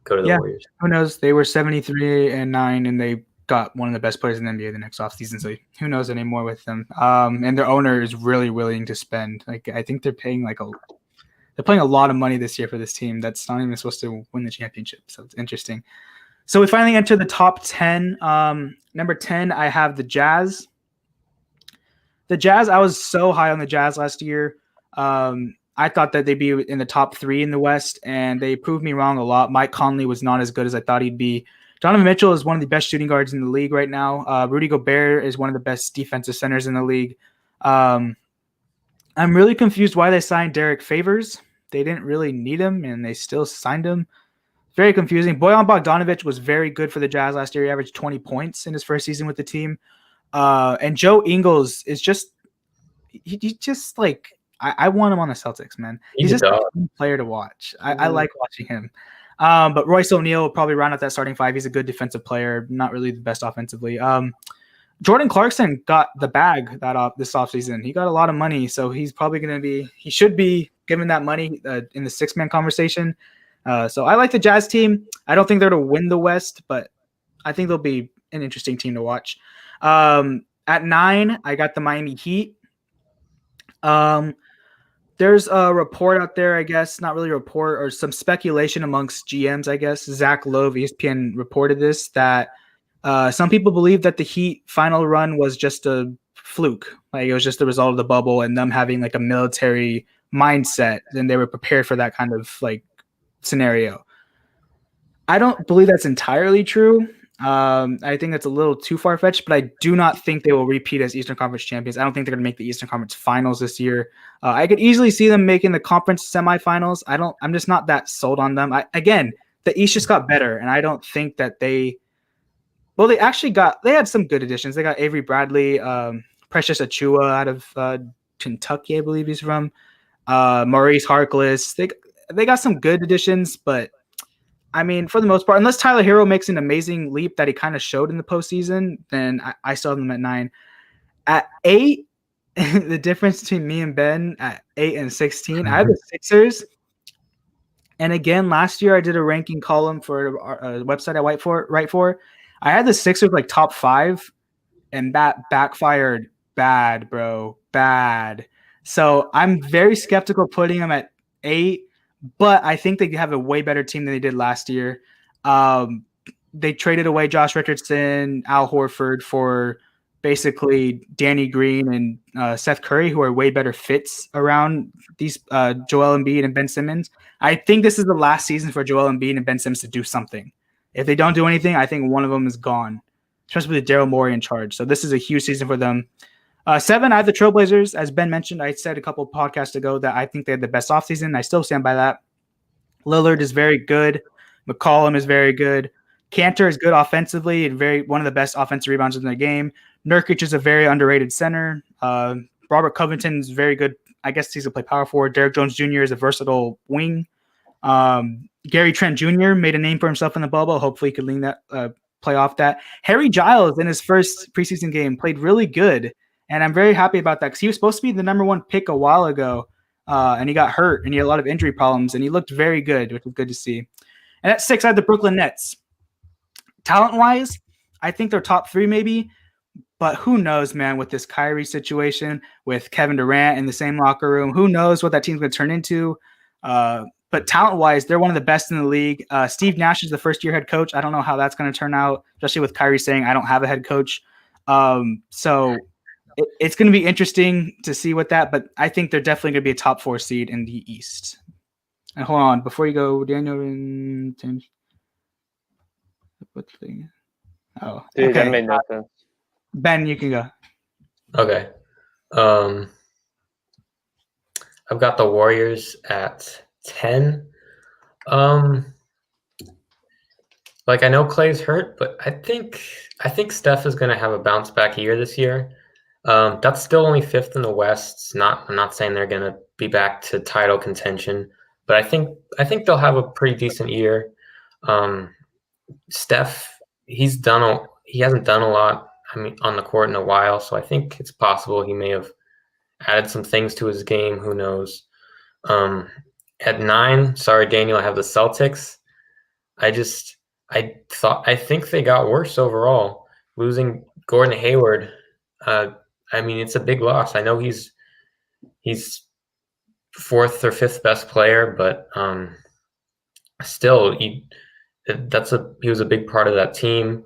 [SPEAKER 2] Go to the Warriors.
[SPEAKER 1] Who knows? They were 73-9, and they got one of the best players in the NBA the next offseason. So who knows anymore with them? And their owner is really willing to spend. Like, I think they're paying they're paying a lot of money this year for this team that's not even supposed to win the championship. So it's interesting. So we finally enter the top 10. Number 10, I have the Jazz. The Jazz, I was so high on the Jazz last year. I thought that they'd be in the top 3 in the West, and they proved me wrong a lot. Mike Conley was not as good as I thought he'd be. Donovan Mitchell is one of the best shooting guards in the league right now. Rudy Gobert is one of the best defensive centers in the league. I'm really confused why they signed Derek Favors. They didn't really need him, and they still signed him. Very confusing. Bojan Bogdanovic was very good for the Jazz last year. He averaged 20 points in his first season with the team. And Joe Ingles is just he just like I want him on the Celtics, man. He's just a fun player to watch. I like watching him. But Royce O'Neal will probably round out that starting 5. He's a good defensive player, not really the best offensively. Jordan Clarkson got the bag this offseason. He got a lot of money, so he's probably going to be – he should be given that money in the six-man conversation. So I like the Jazz team. I don't think they're to win the West, but I think they'll be an interesting team to watch. At 9, I got the Miami Heat. There's a report out there, I guess, not really a report, or some speculation amongst GMs, I guess. Zach Lowe, ESPN, reported this, that some people believe that the Heat final run was just a fluke. Like it was just the result of the bubble and them having like a military mindset. And they were prepared for that kind of like scenario. I don't believe that's entirely true. I think that's a little too far-fetched, but I do not think they will repeat as Eastern Conference champions. I don't think they're going to make the Eastern Conference finals this year. I could easily see them making the conference semifinals. I'm just not that sold on them. Again, the East just got better, and I don't think that they had some good additions. They got Avery Bradley, Precious Achua out of Kentucky, I believe he's from, Maurice Harkless. They got some good additions, but I mean, for the most part, unless Tyler Hero makes an amazing leap that he kind of showed in the postseason, then I still have them at 9. At 8, the difference between me and Ben at 8 and 16, I have the Sixers. And again, last year I did a ranking column for a website I write for. I had the Sixers like top 5, and that backfired bad, bro. Bad. So I'm very skeptical putting them at 8. But I think they have a way better team than they did last year. They traded away Josh Richardson, Al Horford for basically Danny Green and Seth Curry, who are way better fits around these Joel Embiid and Ben Simmons. I think this is the last season for Joel Embiid and Ben Simmons to do something. If they don't do anything, I think one of them is gone, especially with Daryl Morey in charge. So this is a huge season for them. 7, I have the Trailblazers. As Ben mentioned, I said a couple of podcasts ago that I think they had the best offseason. I still stand by that. Lillard is very good. McCollum is very good. Cantor is good offensively and one of the best offensive rebounders in the game. Nurkic is a very underrated center. Robert Covington is very good. I guess he's going to play power forward. Derek Jones Jr. is a versatile wing. Gary Trent Jr. made a name for himself in the bubble. Hopefully he could play off that. Harry Giles in his first preseason game played really good. And I'm very happy about that because he was supposed to be the number 1 pick a while ago, and he got hurt, and he had a lot of injury problems, and he looked very good, which was good to see. And at 6, I had the Brooklyn Nets. Talent-wise, I think they're top 3 maybe, but who knows, man, with this Kyrie situation, with Kevin Durant in the same locker room, who knows what that team's going to turn into. But talent-wise, they're one of the best in the league. Steve Nash is the first-year head coach. I don't know how that's going to turn out, especially with Kyrie saying, I don't have a head coach. So it's going to be interesting to see what that, but I think they're definitely going to be a top 4 seed in the East. And hold on, before you go, Daniel and Tim. What thing? Oh,
[SPEAKER 3] dude,
[SPEAKER 1] okay.
[SPEAKER 3] That made no sense.
[SPEAKER 1] Ben, you can go.
[SPEAKER 2] Okay. I've got the Warriors at 10. Like I know Clay's hurt, but I think Steph is going to have a bounce back year this year. That's still only 5th in the West. I'm not saying they're going to be back to title contention, but I think they'll have a pretty decent year. Steph, he hasn't done a lot, on the court in a while, so I think it's possible he may have added some things to his game. Who knows? At 9, sorry, Daniel, I have the Celtics. I think they got worse overall. Losing Gordon Hayward, it's a big loss. I know he's 4th or 5th best player, but still, he was a big part of that team.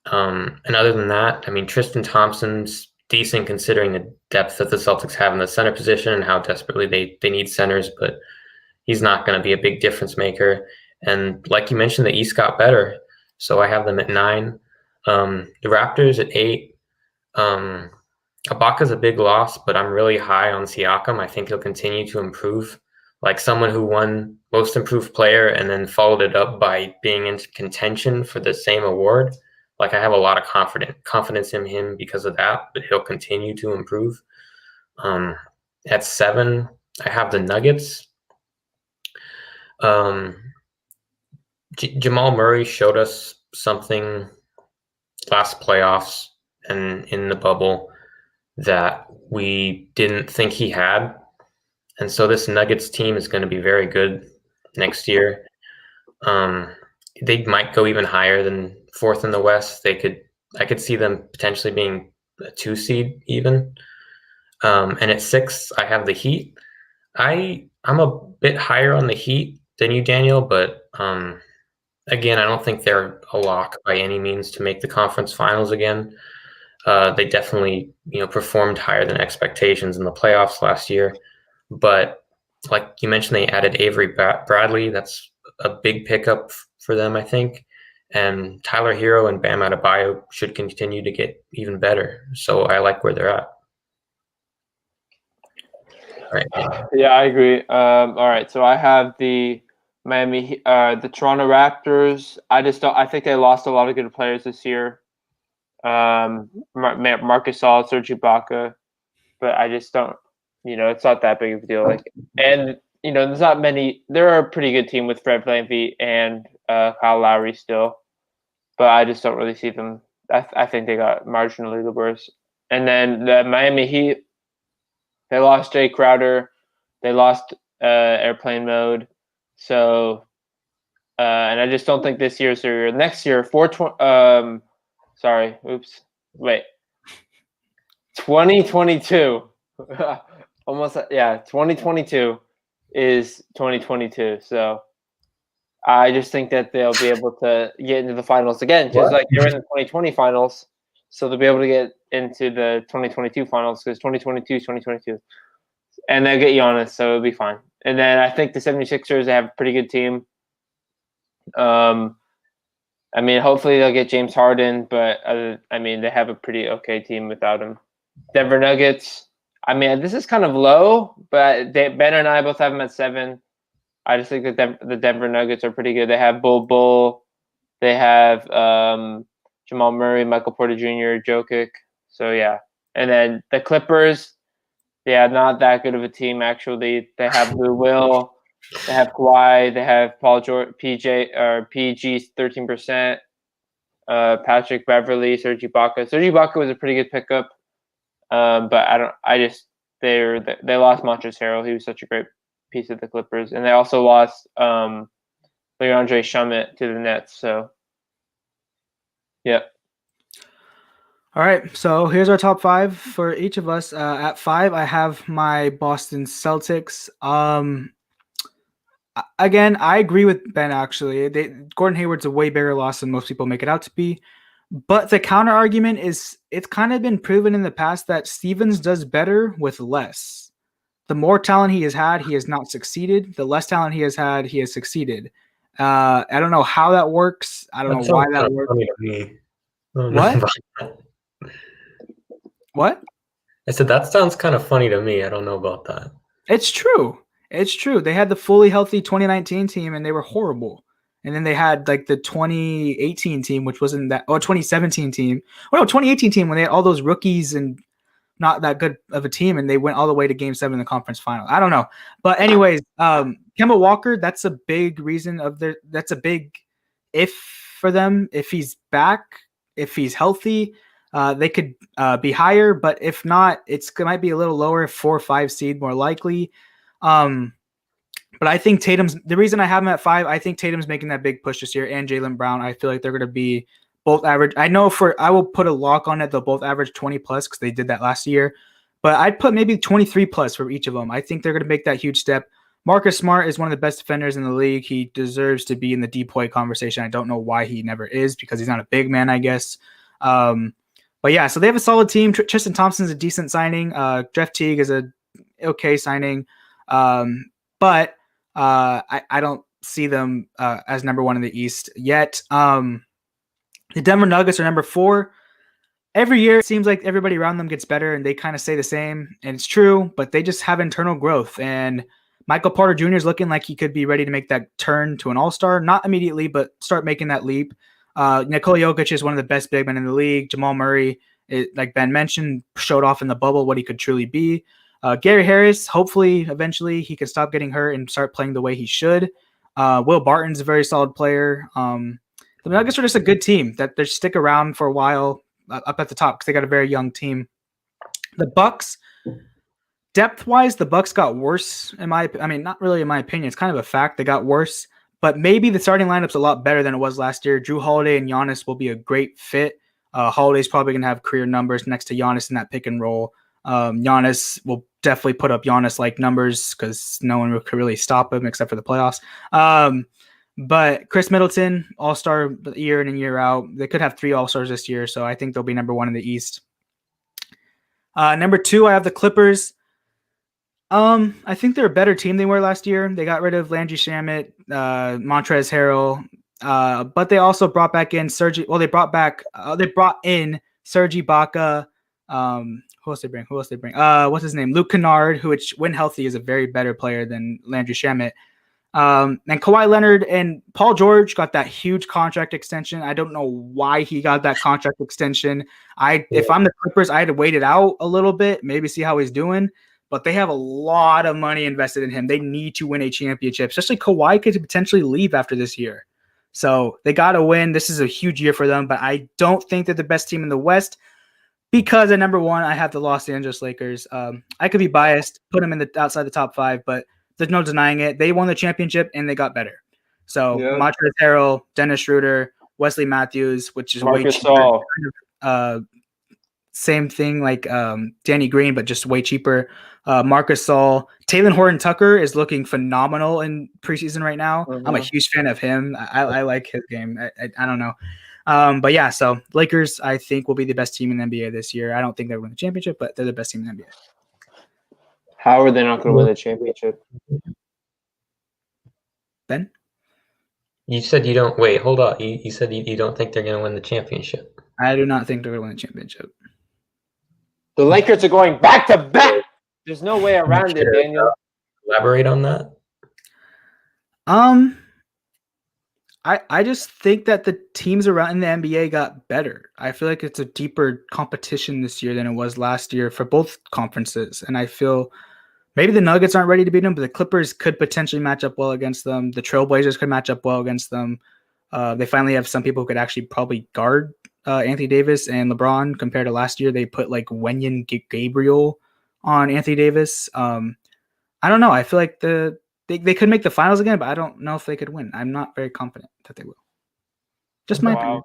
[SPEAKER 2] And other than that, I mean, Tristan Thompson's decent considering the depth that the Celtics have in the center position and how desperately they need centers, but he's not going to be a big difference maker. And like you mentioned, the East got better, so I have them at 9. The Raptors at 8. Ibaka's a big loss, but I'm really high on Siakam. I think he'll continue to improve. Like someone who won Most Improved Player and then followed it up by being in contention for the same award. Like I have a lot of confidence in him because of that, but he'll continue to improve. At 7, I have the Nuggets. Jamal Murray showed us something last playoffs and in the bubble that we didn't think he had. And so this Nuggets team is going to be very good next year. They might go even higher than 4th in the West. I could see them potentially being a 2 seed even. And at 6, I have the Heat. I'm a bit higher on the Heat than you, Daniel, but again, I don't think they're a lock by any means to make the conference finals again. They definitely, performed higher than expectations in the playoffs last year. But like you mentioned, they added Avery Bradley. That's a big pickup for them, I think. And Tyler Hero and Bam Adebayo should continue to get even better. So I like where they're at. All right.
[SPEAKER 3] Yeah, I agree. All right, so I have the the Toronto Raptors. I think they lost a lot of good players this year. Marcus Gasol, Serge Ibaka, but I just don't. It's not that big of a deal. There's not many. They're a pretty good team with Fred VanVleet and Kyle Lowry still, but I just don't really see them. I think they got marginally the worst. And then the Miami Heat, they lost Jay Crowder, they lost Airplane Mode, so and I just don't think this year's their year. Next year, 2022. Almost, yeah, 2022 is 2022. So I just think that they'll be able to get into the finals again, just like they were in the 2020 finals. So they'll be able to get into the 2022 finals because 2022 is 2022. And they'll get Giannis, so it'll be fine. And then I think the 76ers, they have a pretty good team. Hopefully they'll get James Harden, but they have a pretty okay team without him. Denver Nuggets, this is kind of low, but Ben and I both have them at 7. I just think that the Denver Nuggets are pretty good. They have Bull. They have Jamal Murray, Michael Porter Jr., Jokic. So, yeah. And then the Clippers, not that good of a team, actually. They have Lou Will. They have Kawhi. They have Paul George, PG 13%. Patrick Beverly, Serge Ibaka. Serge Ibaka was a pretty good pickup. But they lost Montrezl Harrell. He was such a great piece of the Clippers. And they also lost DeAndre Shummet to the Nets. So, yeah.
[SPEAKER 1] All right, so here's our top 5 for each of us. At 5, I have my Boston Celtics. Again, I agree with Ben, actually. Gordon Hayward's a way bigger loss than most people make it out to be. But the counter argument is it's kind of been proven in the past that Stevens does better with less. The more talent he has had, he has not succeeded. The less talent he has had, he has succeeded. I don't know how that works. I don't know why that works. What? What?
[SPEAKER 2] I said that sounds kind of funny to me. I don't know about that.
[SPEAKER 1] It's true. It's true. They had the fully healthy 2019 team, and they were horrible. And then they had the 2018 team, which wasn't that. 2017 team. 2018 team when they had all those rookies and not that good of a team, and they went all the way to Game 7 in the conference final. I don't know, but anyways, Kemba Walker. That's a big reason that's a big if for them. If he's back, if he's healthy, they could be higher. But if not, it might be a little lower, 4 or 5 seed more likely. But I think the reason I have him at 5, I think Tatum's making that big push this year, and Jaylen Brown. I feel like they're going to be both average. I will put a lock on it. They'll both average 20 plus because they did that last year. But I'd put maybe 23 plus for each of them. I think they're going to make that huge step. Marcus Smart is one of the best defenders in the league. He deserves to be in the DPOY conversation. I don't know why he never is because he's not a big man, I guess. But yeah, so they have a solid team. Tristan Thompson's a decent signing. Jeff Teague is a okay signing. But I don't see them as number one in the East yet. The Denver Nuggets are number 4. Every year, it seems like everybody around them gets better, and they kind of say the same, and it's true, but they just have internal growth. And Michael Porter Jr. is looking like he could be ready to make that turn to an all-star. Not immediately, but start making that leap. Nikola Jokic is one of the best big men in the league. Jamal Murray, like Ben mentioned, showed off in the bubble what he could truly be. Gary Harris, hopefully, eventually, he can stop getting hurt and start playing the way he should. Will Barton's a very solid player. The Nuggets are just a good team that they stick around for a while up at the top because they got a very young team. The Bucks, depth-wise, the Bucks got worse. Not really in my opinion. It's kind of a fact. They got worse, but maybe the starting lineup's a lot better than it was last year. Drew Holiday and Giannis will be a great fit. Holiday's probably going to have career numbers next to Giannis in that pick and roll. Giannis will definitely put up Giannis-like numbers because no one could really stop him except for the playoffs. But Chris Middleton, all-star year in and year out. They could have 3 all-stars this year, so I think they'll be number 1 in the East. Number 2, I have the Clippers. I think they're a better team than they were last year. They got rid of Landry Shamet, Montrezl Harrell, but they also brought back in Serge. Well, they brought in Serge Ibaka. Who else they bring? What's his name? Luke Kennard, who, when healthy, is a very better player than Landry Shamet. And Kawhi Leonard and Paul George got that huge contract extension. I don't know why he got that contract extension. If I'm the Clippers, I had to wait it out a little bit, maybe see how he's doing. But they have a lot of money invested in him. They need to win a championship, especially Kawhi could potentially leave after this year. So they got to win. This is a huge year for them, but I don't think they're the best team in the West because at number 1, I have the Los Angeles Lakers. I could be biased, put them outside the top 5, but there's no denying it. They won the championship and they got better. So Montrezl Harrell, Dennis Schroeder, Wesley Matthews, which is
[SPEAKER 3] Marcus
[SPEAKER 1] way cheaper. Same thing like Danny Green, but just way cheaper. Marcus Saul. Talen Horton-Tucker is looking phenomenal in preseason right now. I'm a huge fan of him. I like his game. I don't know. But yeah, so Lakers, I think, will be the best team in the NBA this year. I don't think they'll win the championship, but they're the best team in the NBA.
[SPEAKER 3] How are they not going to win the championship?
[SPEAKER 1] Ben?
[SPEAKER 2] You said you don't – wait, hold on. You said you don't think they're going to win the championship.
[SPEAKER 1] I do not think they're going to win the championship.
[SPEAKER 3] The Lakers are going back-to-back. There's no way around it, Daniel.
[SPEAKER 2] Elaborate on that.
[SPEAKER 1] I just think that the teams around in the NBA got better. I feel like it's a deeper competition this year than it was last year for both conferences. And I feel maybe the Nuggets aren't ready to beat them, but the Clippers could potentially match up well against them. The Trailblazers could match up well against them. They finally have some people who could actually probably guard Anthony Davis and LeBron compared to last year. They put like Wenyen Gabriel on Anthony Davis. I don't know. I feel like they could make the finals again, but I don't know if they could win. I'm not very confident that they will. Just my opinion.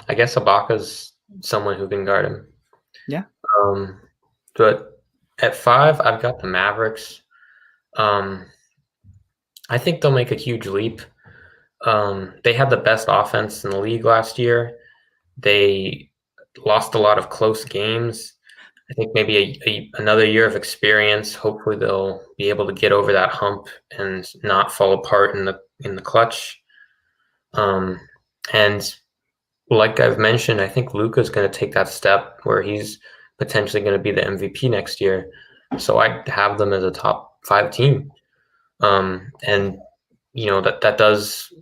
[SPEAKER 2] I guess Ibaka's someone who can guard him.
[SPEAKER 1] Yeah.
[SPEAKER 2] But at 5, I've got the Mavericks. I think they'll make a huge leap. They had the best offense in the league last year. They lost a lot of close games. I think maybe another year of experience. Hopefully they'll be able to get over that hump and not fall apart in the clutch. And like I've mentioned, I think Luka's going to take that step where he's potentially going to be the MVP next year. So I have them as a top 5 team. And that does,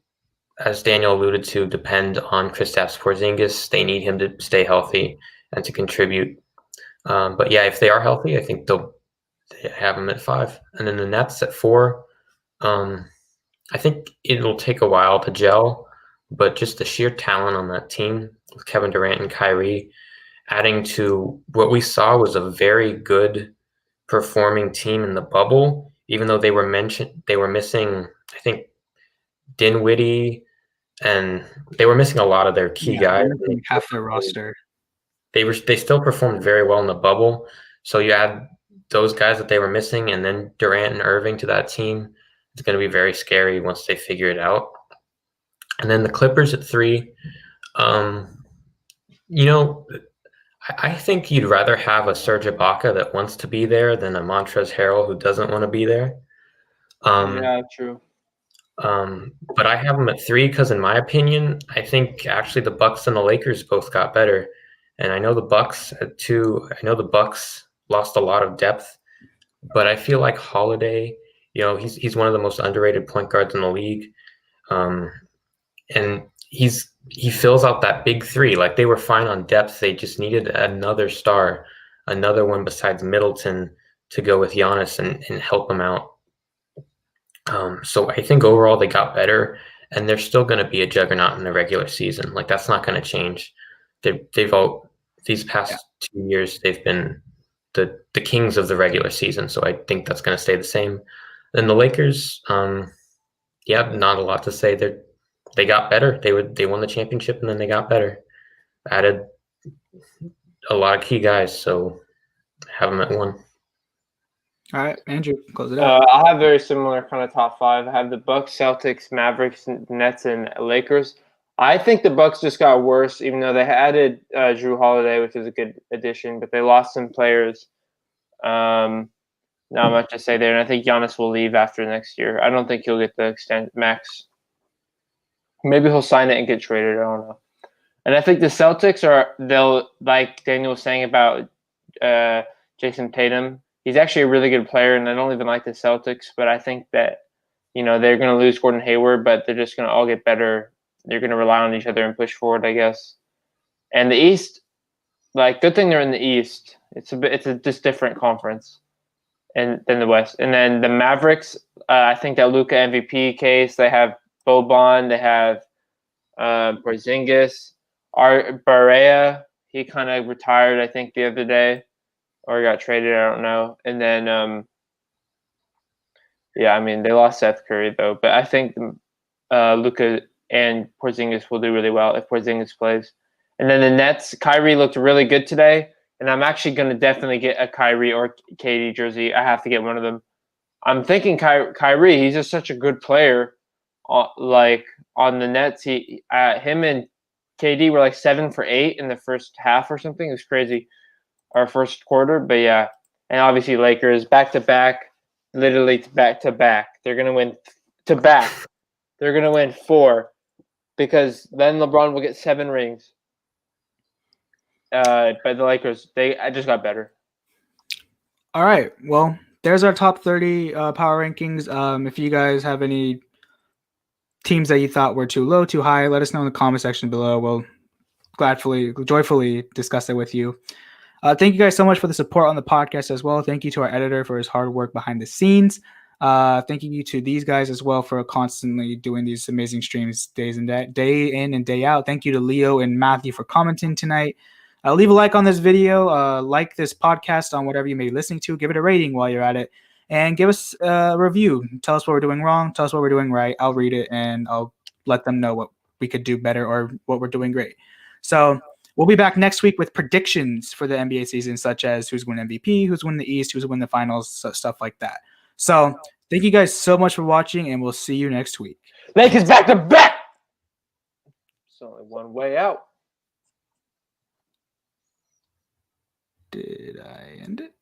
[SPEAKER 2] as Daniel alluded to, depend on Kristaps Porzingis. They need him to stay healthy and to contribute. But yeah, if they are healthy, I think they have them at 5. And then the Nets at 4. I think it'll take a while to gel, but just the sheer talent on that team with Kevin Durant and Kyrie, adding to what we saw was a very good performing team in the bubble, even though they were missing, I think, Dinwiddie, and they were missing a lot of their key guys.
[SPEAKER 1] Half their roster.
[SPEAKER 2] They still performed very well in the bubble. So you add those guys that they were missing, and then Durant and Irving to that team, it's going to be very scary once they figure it out. And then the Clippers at 3. You know, I think you'd rather have a Serge Ibaka that wants to be there than a Montrezl Harrell who doesn't want to be there.
[SPEAKER 3] Yeah, true.
[SPEAKER 2] But I have them at 3 because, in my opinion, I think actually the Bucks and the Lakers both got better. And I know the Bucks at 2. I know the Bucks lost a lot of depth, but I feel like Holiday, he's one of the most underrated point guards in the league, and he fills out that big 3. Like, they were fine on depth. They just needed another star, another one besides Middleton to go with Giannis and help them out. So I think overall they got better, and they're still going to be a juggernaut in the regular season. Like, that's not going to change. These past 2 years, they've been the kings of the regular season. So I think that's going to stay the same. And the Lakers, not a lot to say. They got better. They won the championship, and then they got better. Added a lot of key guys, so have them at 1.
[SPEAKER 1] All right, Andrew, close it out.
[SPEAKER 3] I have very similar kind of top 5. I have the Bucks, Celtics, Mavericks, Nets, and Lakers. I think the Bucks just got worse, even though they added Drew Holiday, which is a good addition, but they lost some players. Not much to say there, and I think Giannis will leave after next year. I don't think he'll get the extent max. Maybe he'll sign it and get traded. I don't know. And I think the Celtics they'll, like Daniel was saying about Jason Tatum. He's actually a really good player, and I don't even like the Celtics, but I think that, they're going to lose Gordon Hayward, but they're just going to all get better. They're going to rely on each other and push forward, I guess. And the East, good thing they're in the East. It's a just different conference than the West. And then the Mavericks, I think that Luka MVP case, they have Boban, they have Porzingis, Barea. He kind of retired, I think, the other day. Or got traded, I don't know. And then, they lost Seth Curry, though. But I think Luka and Porzingis will do really well if Porzingis plays. And then the Nets, Kyrie looked really good today. And I'm actually going to definitely get a Kyrie or KD jersey. I have to get one of them. I'm thinking Kyrie, he's just such a good player. On the Nets, him and KD were 7 for 8 in the first half or something. It was crazy. Our first quarter, but yeah, and obviously Lakers back-to-back, literally back-to-back. They're gonna win to-back. They're gonna win 4 because then LeBron will get 7 rings. But the Lakers, I just got better.
[SPEAKER 1] All right, well, there's our top 30 power rankings. If you guys have any teams that you thought were too low, too high, let us know in the comment section below. We'll joyfully discuss it with you. Thank you guys so much for the support on the podcast as well. Thank you to our editor for his hard work behind the scenes. Thank you to these guys as well for constantly doing these amazing streams day in and day out. Thank you to Leo and Matthew for commenting tonight. Leave a like on this video. Like this podcast on whatever you may be listening to. Give it a rating while you're at it. And give us a review. Tell us what we're doing wrong. Tell us what we're doing right. I'll read it and I'll let them know what we could do better or what we're doing great. So we'll be back next week with predictions for the NBA season, such as who's winning MVP, who's winning the East, who's winning the finals, stuff like that. So thank you guys so much for watching, and we'll see you next week.
[SPEAKER 3] Lakers back-to-back! It's only one way out.
[SPEAKER 1] Did I end it?